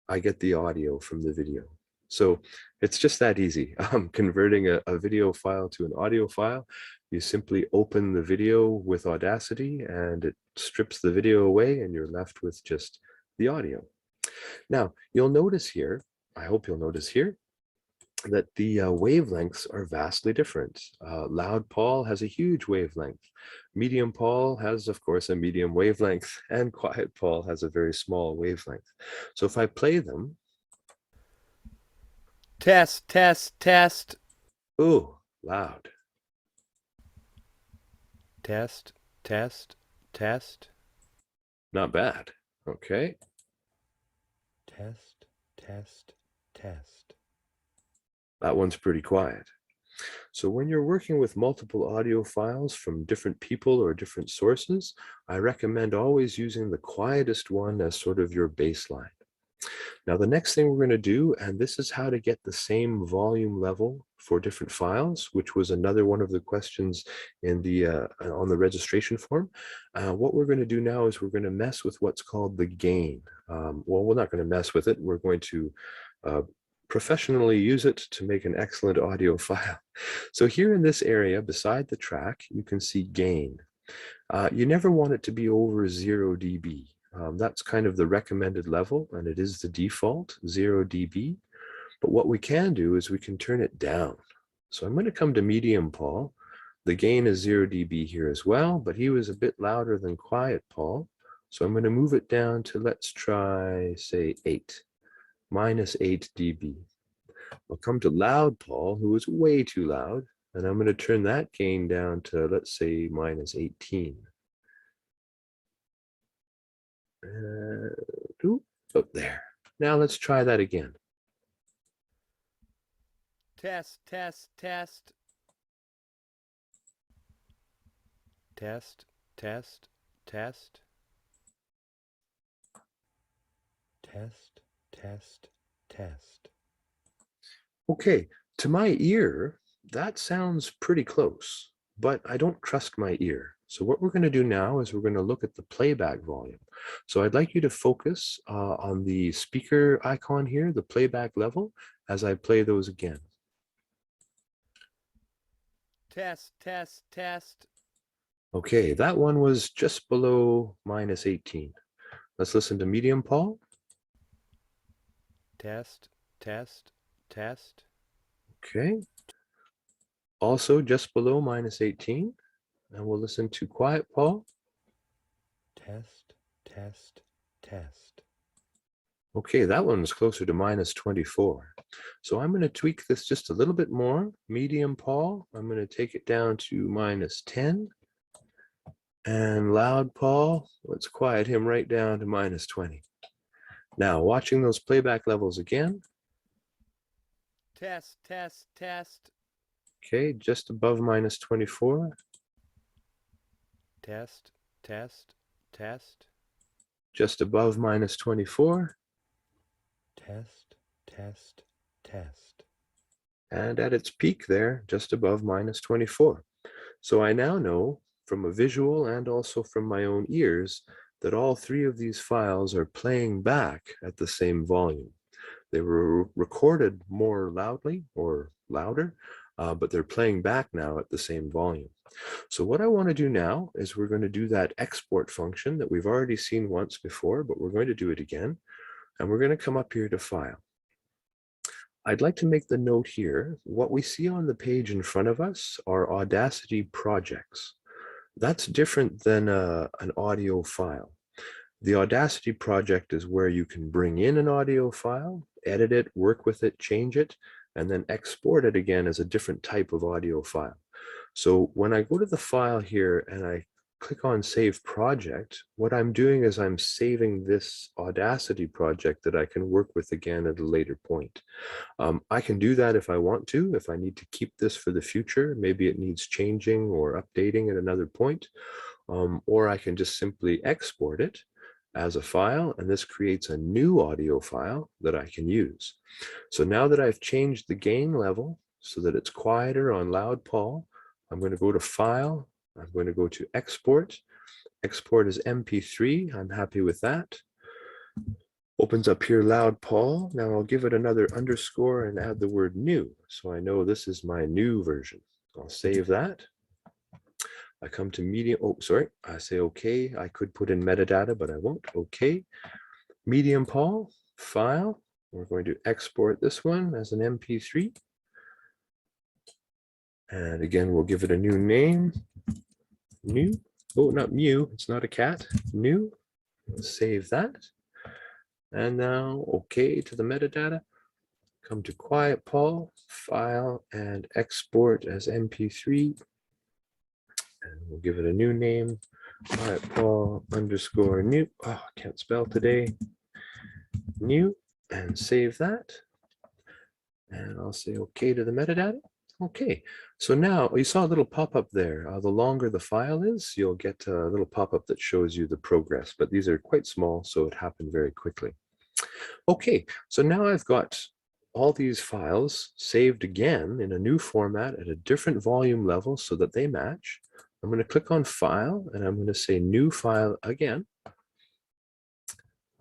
I get the audio from the video. So it's just that easy. Converting a video file to an audio file. You simply open the video with Audacity and it strips the video away and you're left with just the audio. Now, you'll notice here, I hope you'll notice here, that the wavelengths are vastly different. LoudPaul has a huge wavelength. MediumPaul has, of course, a medium wavelength, and QuietPaul has a very small wavelength. So if I play them, Test, test, test. ooh, loud. Test, test, test. Not bad. Okay. Test, test, test. That one's pretty quiet. So when you're working with multiple audio files from different people or different sources, I recommend always using the quietest one as sort of your baseline. Now, the next thing we're going to do, and this is how to get the same volume level for different files, which was another one of the questions in the on the registration form. What we're going to do now is we're going to mess with what's called the gain. Well, we're not going to mess with it. We're going to professionally use it to make an excellent audio file. So here in this area, beside the track, you can see gain. You never want it to be over 0 dB. That's kind of the recommended level, and it is the default, 0 dB. But what we can do is we can turn it down. So I'm going to come to MediumPaul. The gain is 0 dB here as well, but he was a bit louder than QuietPaul. So I'm going to move it down to, let's try, say, 8, -8 dB. I'll come to LoudPaul, who is way too loud, and I'm going to turn that gain down to, let's say, -18. Oh, there. Now let's try that again. Test, test, test. Test, test, test. Test, test, test. Okay, to my ear, that sounds pretty close, but I don't trust my ear. So what we're going to do now is we're going to look at the playback volume. So I'd like you to focus on the speaker icon here, the playback level, as I play those again. Test, test, test. Okay, that one was just below -18. Let's listen to medium, Paul. Test, test, test. Okay, also just below -18. And we'll listen to quiet, Paul. Test, test, test. Okay, that one's closer to -24. So I'm going to tweak this just a little bit more. Medium, Paul, I'm going to take it down to -10. And loud, Paul, let's quiet him right down to -20. Now, watching those playback levels again. Test, test, test. Okay, just above -24. Test, test, test. Just above -24. Test, test, test. And at its peak there, just above -24. So I now know from a visual and also from my own ears that all three of these files are playing back at the same volume. They were recorded more loudly or louder, but they're playing back now at the same volume. So what I want to do now is we're going to do that export function that we've already seen once before, but we're going to do it again. And we're going to come up here to File. I'd like to make the note here, what we see on the page in front of us are Audacity projects. That's different than an audio file. The Audacity project is where you can bring in an audio file, edit it, work with it, change it, and then export it again as a different type of audio file. So when I go to the file here and I click on Save Project, what I'm doing is I'm saving this Audacity project that I can work with again at a later point. I can do that if I want to, if I need to keep this for the future, maybe it needs changing or updating at another point, or I can just simply export it as a file, and this creates a new audio file that I can use. So now that I've changed the gain level so that it's quieter on loud Paul, I'm going to go to File, I'm going to go to Export. Export as MP3, I'm happy with that. Opens up here loud Paul. Now I'll give it another underscore and add the word new. So I know this is my new version. I'll save that. I come to medium, oh, sorry, I say okay. I could put in metadata, but I won't. Okay. Medium Paul, file. We're going to export this one as an MP3. And again, we'll give it a new name. New. Oh, not Mew. It's not a cat. New. Save that. And now, okay to the metadata. Come to Quiet Paul, file, and export as MP3. And we'll give it a new name. Quiet Paul underscore new. Oh, I can't spell today. New, and save that. And I'll say okay to the metadata. Okay, so now you saw a little pop-up there. The longer the file is, you'll get a little pop-up that shows you the progress, but these are quite small, so it happened very quickly. Okay, so now I've got all these files saved again in a new format at a different volume level so that they match. I'm going to click on File, and I'm going to say New File again.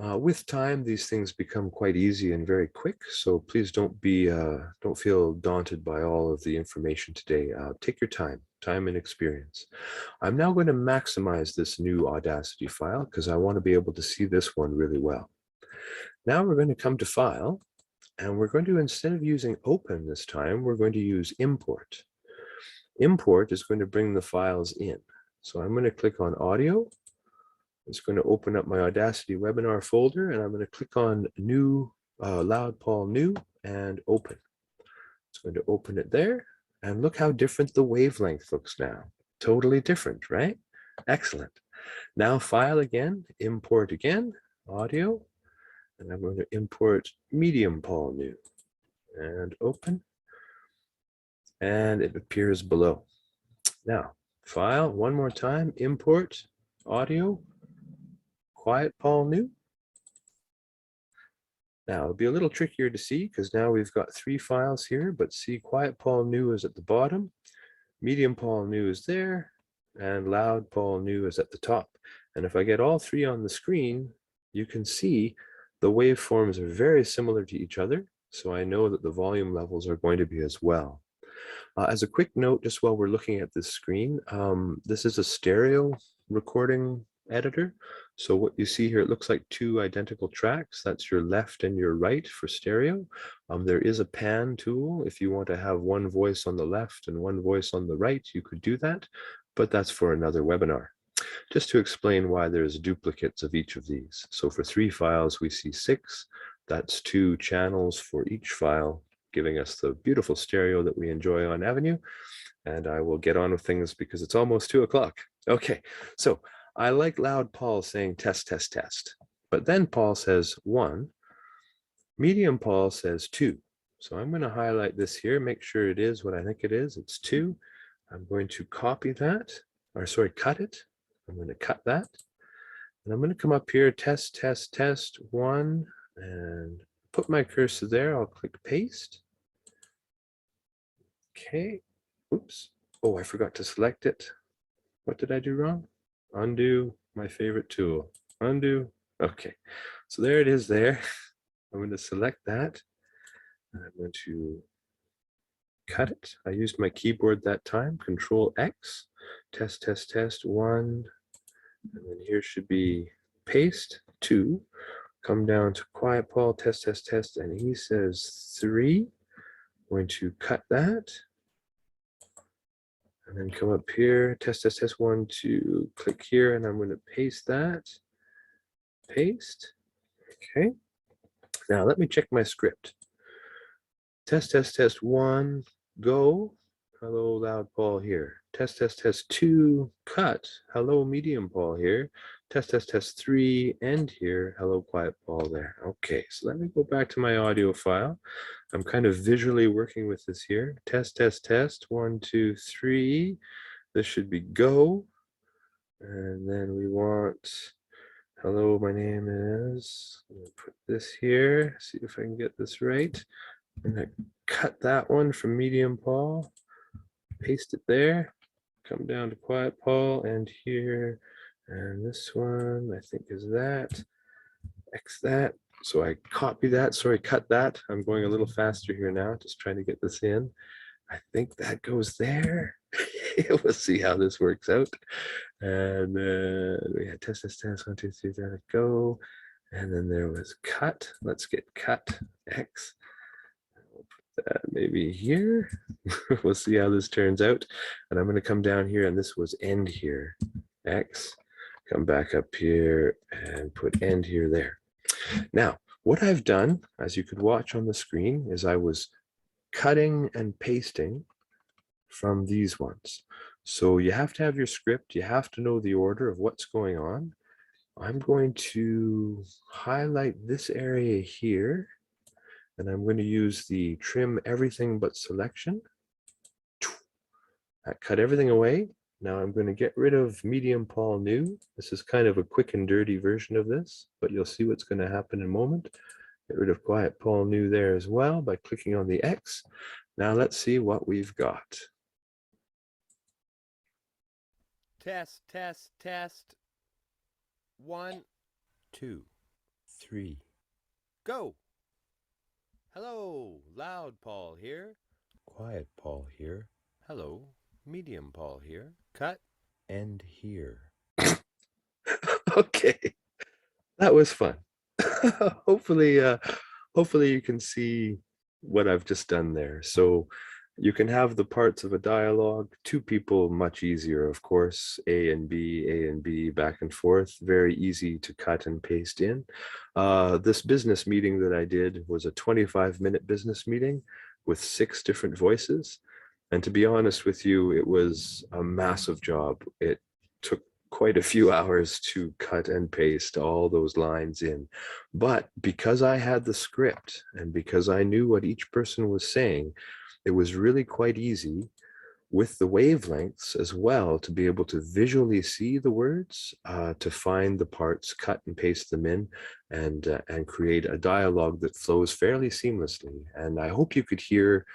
With time, these things become quite easy and very quick, so please don't feel daunted by all of the information today. Take your time and experience. I'm now going to maximize this new Audacity file because I want to be able to see this one really well. Now we're going to come to File, and we're going to, instead of using Open this time, we're going to use Import. Import is going to bring the files in. So I'm going to click on Audio. It's going to open up my Audacity webinar folder, and I'm going to click on New, Loud Paul New, and Open. It's going to open it there, and look how different the wavelength looks now. Totally different, right? Excellent. Now file again, import again, audio, and I'm going to import medium Paul New and open, and it appears below. Now file one more time, import audio, quiet Paul New. Now it'll be a little trickier to see because now we've got 3 files here, but see quiet Paul New is at the bottom, medium Paul New is there, and loud Paul New is at the top. And if I get all 3 on the screen, you can see the waveforms are very similar to each other. So I know that the volume levels are going to be as well. As a quick note, just while we're looking at this screen, this is a stereo recording editor. So what you see here, it looks like 2 identical tracks. That's your left and your right for stereo. There is a pan tool. If you want to have one voice on the left and one voice on the right, you could do that, but that's for another webinar. Just to explain why there's duplicates of each of these. So for 3 files, we see 6. That's 2 channels for each file, giving us the beautiful stereo that we enjoy on Avenue. And I will get on with things because it's almost 2 o'clock. Okay, so I like loud Paul saying test, test, test. But then Paul says 1. Medium Paul says 2. So I'm going to highlight this here, make sure it is what I think it is. It's 2. I'm going to copy that, or sorry, cut it. I'm going to cut that. And I'm going to come up here, test, test, test, 1, and put my cursor there. I'll click paste. Okay. Oops. Oh, I forgot to select it. What did I do wrong? Undo, my favorite tool. Undo. Okay. So there it is there. I'm going to select that. And I'm going to cut it. I used my keyboard that time. Control X. Test, test, test. 1. And then here should be paste 2. Come down to quiet Paul, test, test, test. And he says 3. I'm going to cut that. And then come up here, test, test, test, 1, 2, click here, and I'm going to paste that. Paste. Okay. Now let me check my script. Test, test, test, 1, go. Hello, loud Paul here. Test, test, test, 2, cut. Hello, medium Paul here. Test, test, test, 3, end here. Hello, quiet Paul there. Okay, so let me go back to my audio file. I'm kind of visually working with this here. Test, test, test, 1, 2, 3. This should be go. And then we want, hello, my name is, I'm gonna put this here, see if I can get this right. I'm gonna cut that one from medium Paul, paste it there, come down to quiet Paul, and here, and this one I think is that, X that. So I copy that, sorry, cut that. I'm going a little faster here now, just trying to get this in. I think that goes there. We'll see how this works out. And we had test, test, test, 1, 2, 3, there we go. And then there was cut. Let's get cut X. We'll put that maybe here. We'll see how this turns out. And I'm going to come down here, and this was end here, X. Come back up here and put end here there. Now, what I've done, as you could watch on the screen, is I was cutting and pasting from these ones. So you have to have your script, you have to know the order of what's going on. I'm going to highlight this area here, and I'm going to use the trim everything but selection. I cut everything away. Now I'm going to get rid of medium Paul New. This is kind of a quick and dirty version of this, but you'll see what's going to happen in a moment. Get rid of quiet Paul New there as well by clicking on the X. Now let's see what we've got. Test, test, test. 1, 2, 3. Go. Hello, loud Paul here. Quiet Paul here. Hello, medium Paul here. Cut. End here. Okay, that was fun. Hopefully you can see what I've just done there. So you can have the parts of a dialogue, 2 people, much easier, of course, A and B, back and forth, very easy to cut and paste in. This business meeting that I did was a 25-minute business meeting with 6 different voices. And to be honest with you, it was a massive job. It took quite a few hours to cut and paste all those lines in. But because I had the script and because I knew what each person was saying, it was really quite easy with the wavelengths as well to be able to visually see the words, to find the parts, cut and paste them in, and create a dialogue that flows fairly seamlessly. And I hope you could hear,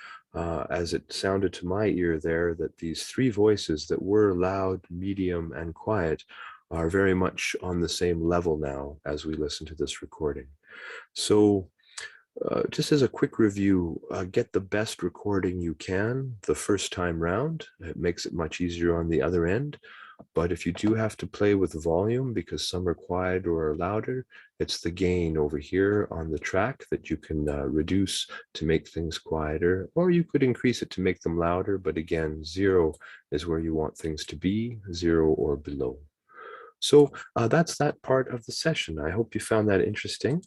as it sounded to my ear there, that these three voices that were loud, medium, and quiet are very much on the same level now as we listen to this recording. So just as a quick review, get the best recording you can the first time round. It makes it much easier on the other end. But if you do have to play with volume because some are quiet or are louder, it's the gain over here on the track that you can reduce to make things quieter, or you could increase it to make them louder. But again, 0 is where you want things to be, 0 or below. So that's that part of the session. I hope you found that interesting.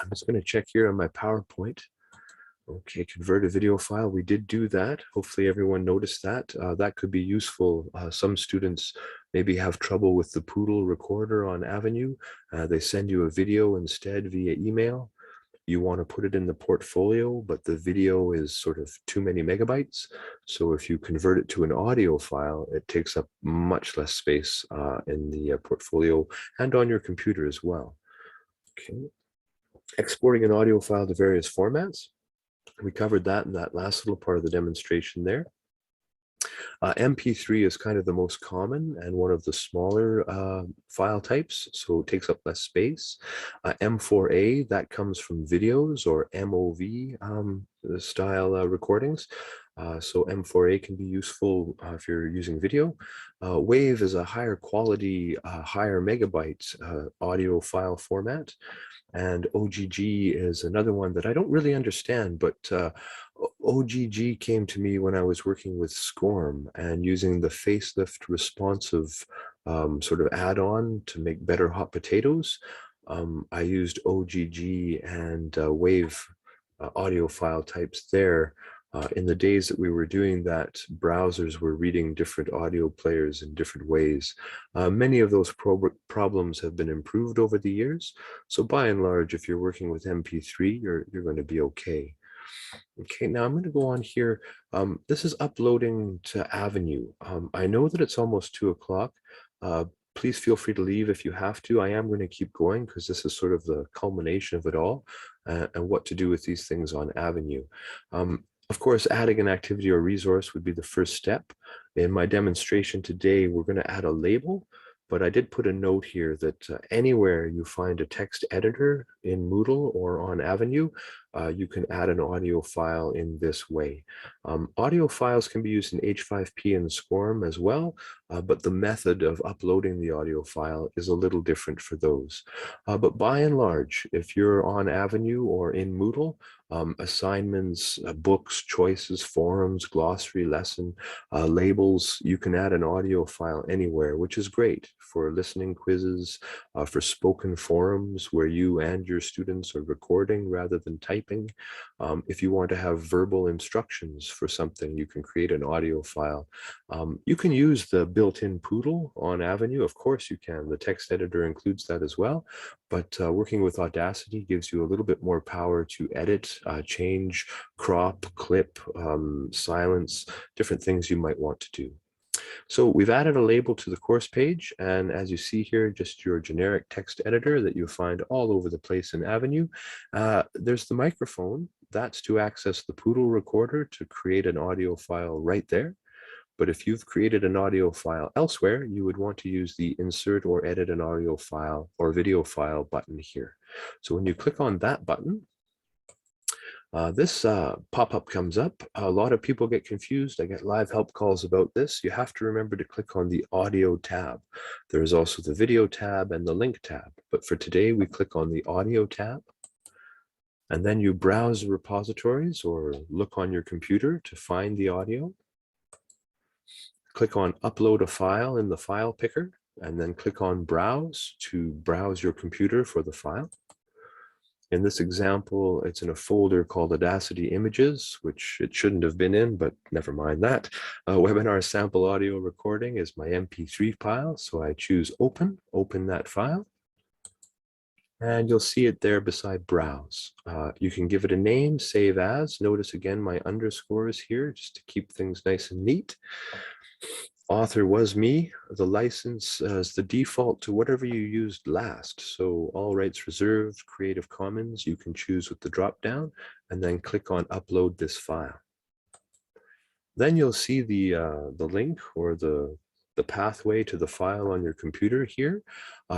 I'm just going to check here on my PowerPoint. Okay, convert a video file. We did do that. Hopefully everyone noticed that. That could be useful. Some students maybe have trouble with the Poodle recorder on Avenue. They send you a video instead via email. You want to put it in the portfolio, but the video is sort of too many megabytes. So if you convert it to an audio file, it takes up much less space in the portfolio and on your computer as well. Okay. Exporting an audio file to various formats. We covered that in that last little part of the demonstration there. MP3 is kind of the most common and one of the smaller file types, so it takes up less space. M4A, that comes from videos or MOV style recordings. So M4A can be useful if you're using video. WAV is a higher quality, higher megabyte audio file format. And OGG is another one that I don't really understand, but OGG came to me when I was working with SCORM and using the facelift responsive sort of add-on to make better hot potatoes. I used OGG and WAV audio file types there. In the days that we were doing that, browsers were reading different audio players in different ways. Many of those problems have been improved over the years. So by and large, if you're working with MP3, you're going to be okay. Okay, now I'm going to go on here. This is uploading to Avenue. I know that it's almost 2 o'clock. Please feel free to leave if you have to. I am going to keep going because this is sort of the culmination of it all and what to do with these things on Avenue. Of course, adding an activity or resource would be the first step. In my demonstration today, we're going to add a label, but I did put a note here that anywhere you find a text editor in Moodle or on Avenue, you can add an audio file in this way. Audio files can be used in H5P and SCORM as well, but the method of uploading the audio file is a little different for those. But by and large, if you're on Avenue or in Moodle, assignments, books, choices, forums, glossary, lesson, labels, you can add an audio file anywhere, which is great for listening quizzes, for spoken forums where you and your students are recording rather than typing. If you want to have verbal instructions for something, you can create an audio file. You can use the built-in Poodle on Avenue. Of course you can. The text editor includes that as well. But working with Audacity gives you a little bit more power to edit, change, crop, clip, silence, different things you might want to do. So we've added a label to the course page, and as you see here, just your generic text editor that you'll find all over the place in Avenue. There's the microphone. That's to access the Poodle recorder to create an audio file right there. But if you've created an audio file elsewhere, you would want to use the Insert or Edit an Audio File or Video File button here. So when you click on that button, this pop-up comes up. A lot of people get confused. I get live help calls about this. You have to remember to click on the Audio tab. There's also the Video tab and the Link tab. But for today, we click on the Audio tab. And then you browse the repositories or look on your computer to find the audio. Click on Upload a File in the file picker, and then click on Browse to browse your computer for the file. In this example, it's in a folder called Audacity Images, which it shouldn't have been in, but never mind that. Webinar sample audio recording is my MP3 file. So I choose open that file. And you'll see it there beside browse. You can give it a name, save as. Notice again my underscores here just to keep things nice and neat. Author was me. The license is the default to whatever you used last. So all rights reserved, Creative Commons, you can choose with the drop down and then click on upload this file. Then you'll see the link or the pathway to the file on your computer here.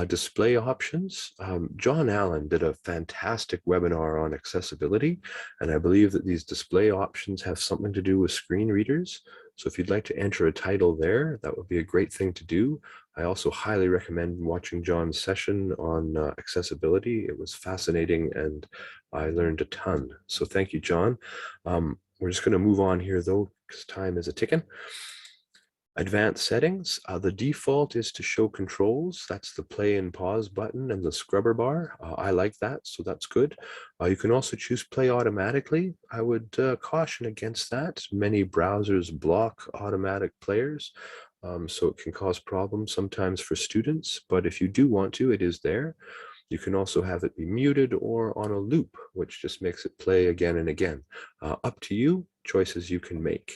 Display options. John Allen did a fantastic webinar on accessibility, and I believe that these display options have something to do with screen readers. So if you'd like to enter a title there, that would be a great thing to do. I also highly recommend watching John's session on accessibility. It was fascinating and I learned a ton. So thank you, John. We're just going to move on here though, because time is a ticking. Advanced settings, the default is to show controls. That's the play and pause button and the scrubber bar. I like that, so that's good. You can also choose play automatically. I would caution against that. Many browsers block automatic players, so it can cause problems sometimes for students. But if you do want to, it is there. You can also have it be muted or on a loop, which just makes it play again and again. Up to you, choices you can make.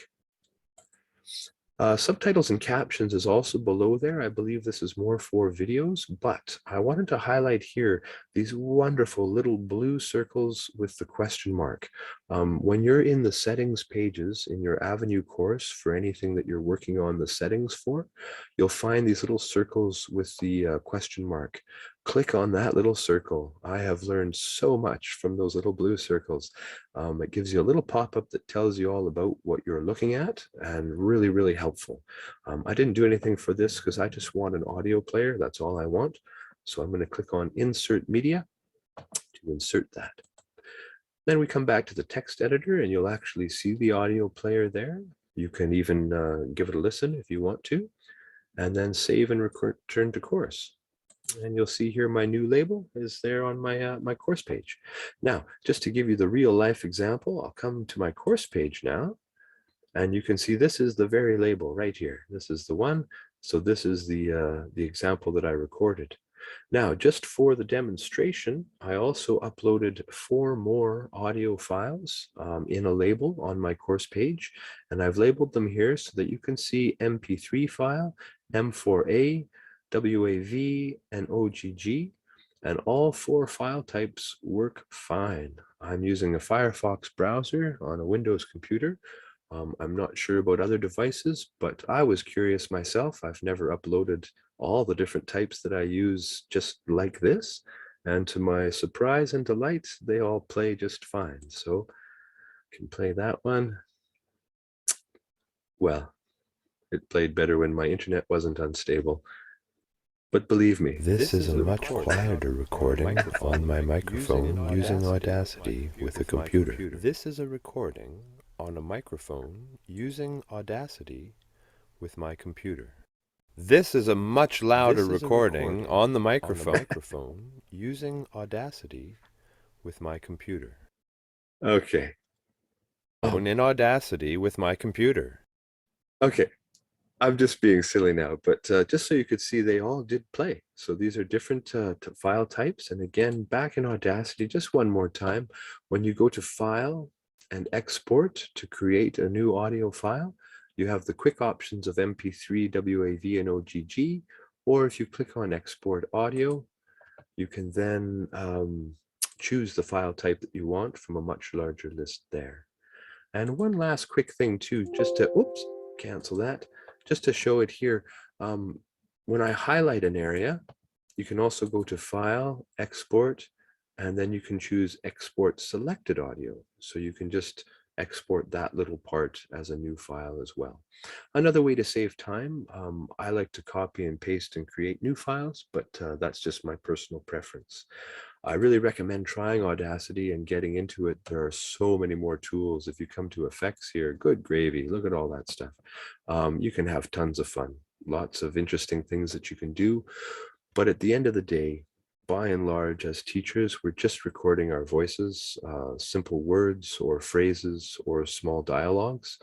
Subtitles and captions is also below there. I believe this is more for videos, but I wanted to highlight here these wonderful little blue circles with the question mark. When you're in the settings pages in your Avenue course for anything that you're working on the settings for, you'll find these little circles with the question mark. Click on that little circle. I have learned so much from those little blue circles. It gives you a little pop-up that tells you all about what you're looking at, and really, really helpful. I didn't do anything for this because I just want an audio player. That's all I want. So I'm going to click on Insert Media to insert that. Then we come back to the text editor and you'll actually see the audio player there. You can even give it a listen if you want to, and then save and return to course. And you'll see here my new label is there on my my course page. Now, just to give you the real life example, I'll come to my course page now, and you can see this is the very label right here. This is the one. So this is the example that I recorded. Now, just for the demonstration, I also uploaded 4 more audio files in a label on my course page, and I've labeled them here so that you can see MP3 file, M4A, WAV, and OGG, and all 4 file types work fine. I'm using a Firefox browser on a Windows computer. I'm not sure about other devices, but I was curious myself. I've never uploaded all the different types that I use just like this. And to my surprise and delight, they all play just fine. So I can play that one. Well, it played better when my internet wasn't unstable. But believe me, This is a much quieter recording on my microphone using Audacity with a computer. This is a recording on a microphone using Audacity with my computer. This is a much louder recording on the microphone using Audacity with my computer. Okay. In Audacity with my computer. Okay. I'm just being silly now, but just so you could see, they all did play. So these are different file types. And again, back in Audacity, just one more time, when you go to File and Export to create a new audio file, you have the quick options of MP3, WAV, and OGG. Or if you click on Export Audio, you can then choose the file type that you want from a much larger list there. And one last quick thing too, just to, oops, cancel that. Just to show it here, when I highlight an area, you can also go to File, Export, and then you can choose Export Selected Audio. So you can just export that little part as a new file as well. Another way to save time, I like to copy and paste and create new files, but that's just my personal preference. I really recommend trying Audacity and getting into it. There are so many more tools. If you come to effects here, good gravy, look at all that stuff. You can have tons of fun, lots of interesting things that you can do. But at the end of the day, by and large, as teachers, we're just recording our voices, simple words or phrases or small dialogues.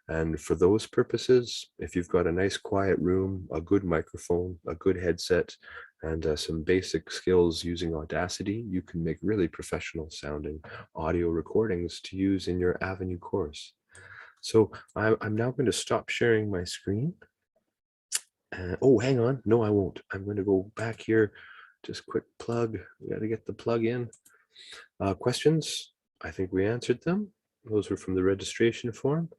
And for those purposes, if you've got a nice quiet room, a good microphone, a good headset, and some basic skills using Audacity, you can make really professional sounding audio recordings to use in your Avenue course. So I'm now going to stop sharing my screen. Oh, hang on. No, I won't. I'm going to go back here. Just quick plug. We got to get the plug in. Questions? I think we answered them. Those were from the registration form.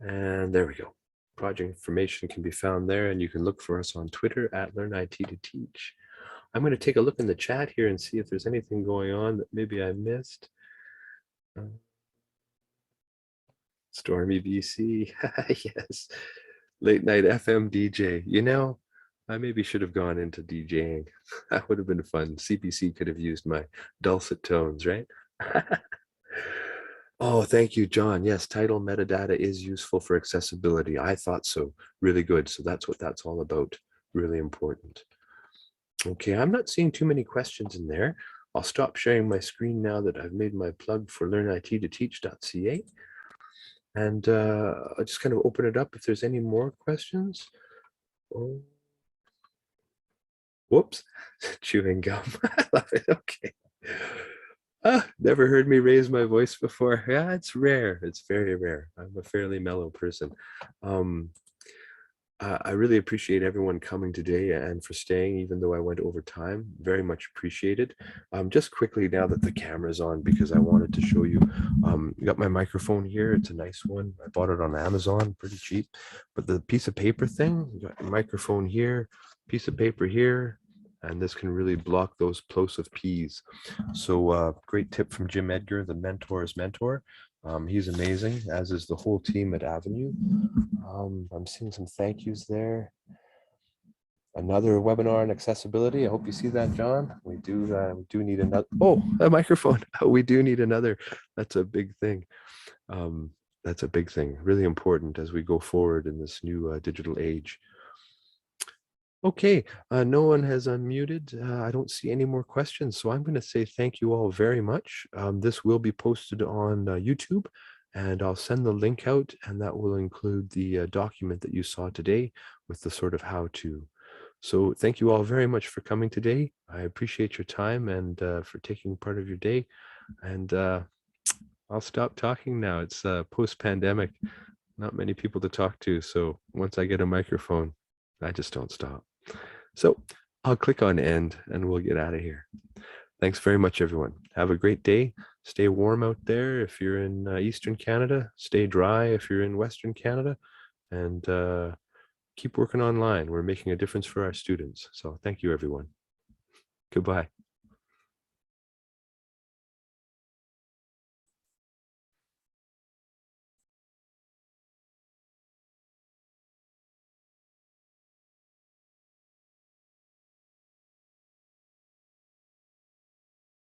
And there we go. Project information can be found there, and you can look for us on Twitter at LearnIT2Teach. I'm going to take a look in the chat here and see if there's anything going on that maybe I missed. Stormy BC, yes. Late night FM DJ. You know, I maybe should have gone into DJing. That would have been fun. CPC could have used my dulcet tones, right? Oh, thank you, John. Yes, title metadata is useful for accessibility. I thought so. Really good. So that's what that's all about. Really important. Okay, I'm not seeing too many questions in there. I'll stop sharing my screen now that I've made my plug for learnit2teach.ca. And I'll just kind of open it up if there's any more questions. Oh. Whoops, chewing gum. I love it. Okay. Never heard me raise my voice before. Yeah, it's rare. It's very rare. I'm a fairly mellow person. I really appreciate everyone coming today and for staying, even though I went over time. Very much appreciated. Just quickly, now that the camera's on, because I wanted to show you, got my microphone here. It's a nice one. I bought it on Amazon, pretty cheap. But the piece of paper thing, you got your microphone here, piece of paper here, and this can really block those plosive P's. So great tip from Jim Edgar, the mentor's mentor. He's amazing, as is the whole team at Avenue. I'm seeing some thank yous there. Another webinar on accessibility. I hope you see that, John. We do need another. Oh, a microphone. We do need another. That's a big thing. That's a big thing. Really important as we go forward in this new digital age. Okay, no one has unmuted. I don't see any more questions, so I'm going to say thank you all very much. This will be posted on YouTube, and I'll send the link out, and that will include the document that you saw today with the sort of how-to. So thank you all very much for coming today. I appreciate your time and for taking part of your day. And I'll stop talking now. It's post-pandemic, not many people to talk to. So once I get a microphone, I just don't stop. So I'll click on end and we'll get out of here. Thanks very much, everyone. Have a great day. Stay warm out there if you're in Eastern Canada. Stay dry if you're in Western Canada. And keep working online. We're making a difference for our students. So thank you, everyone. Goodbye.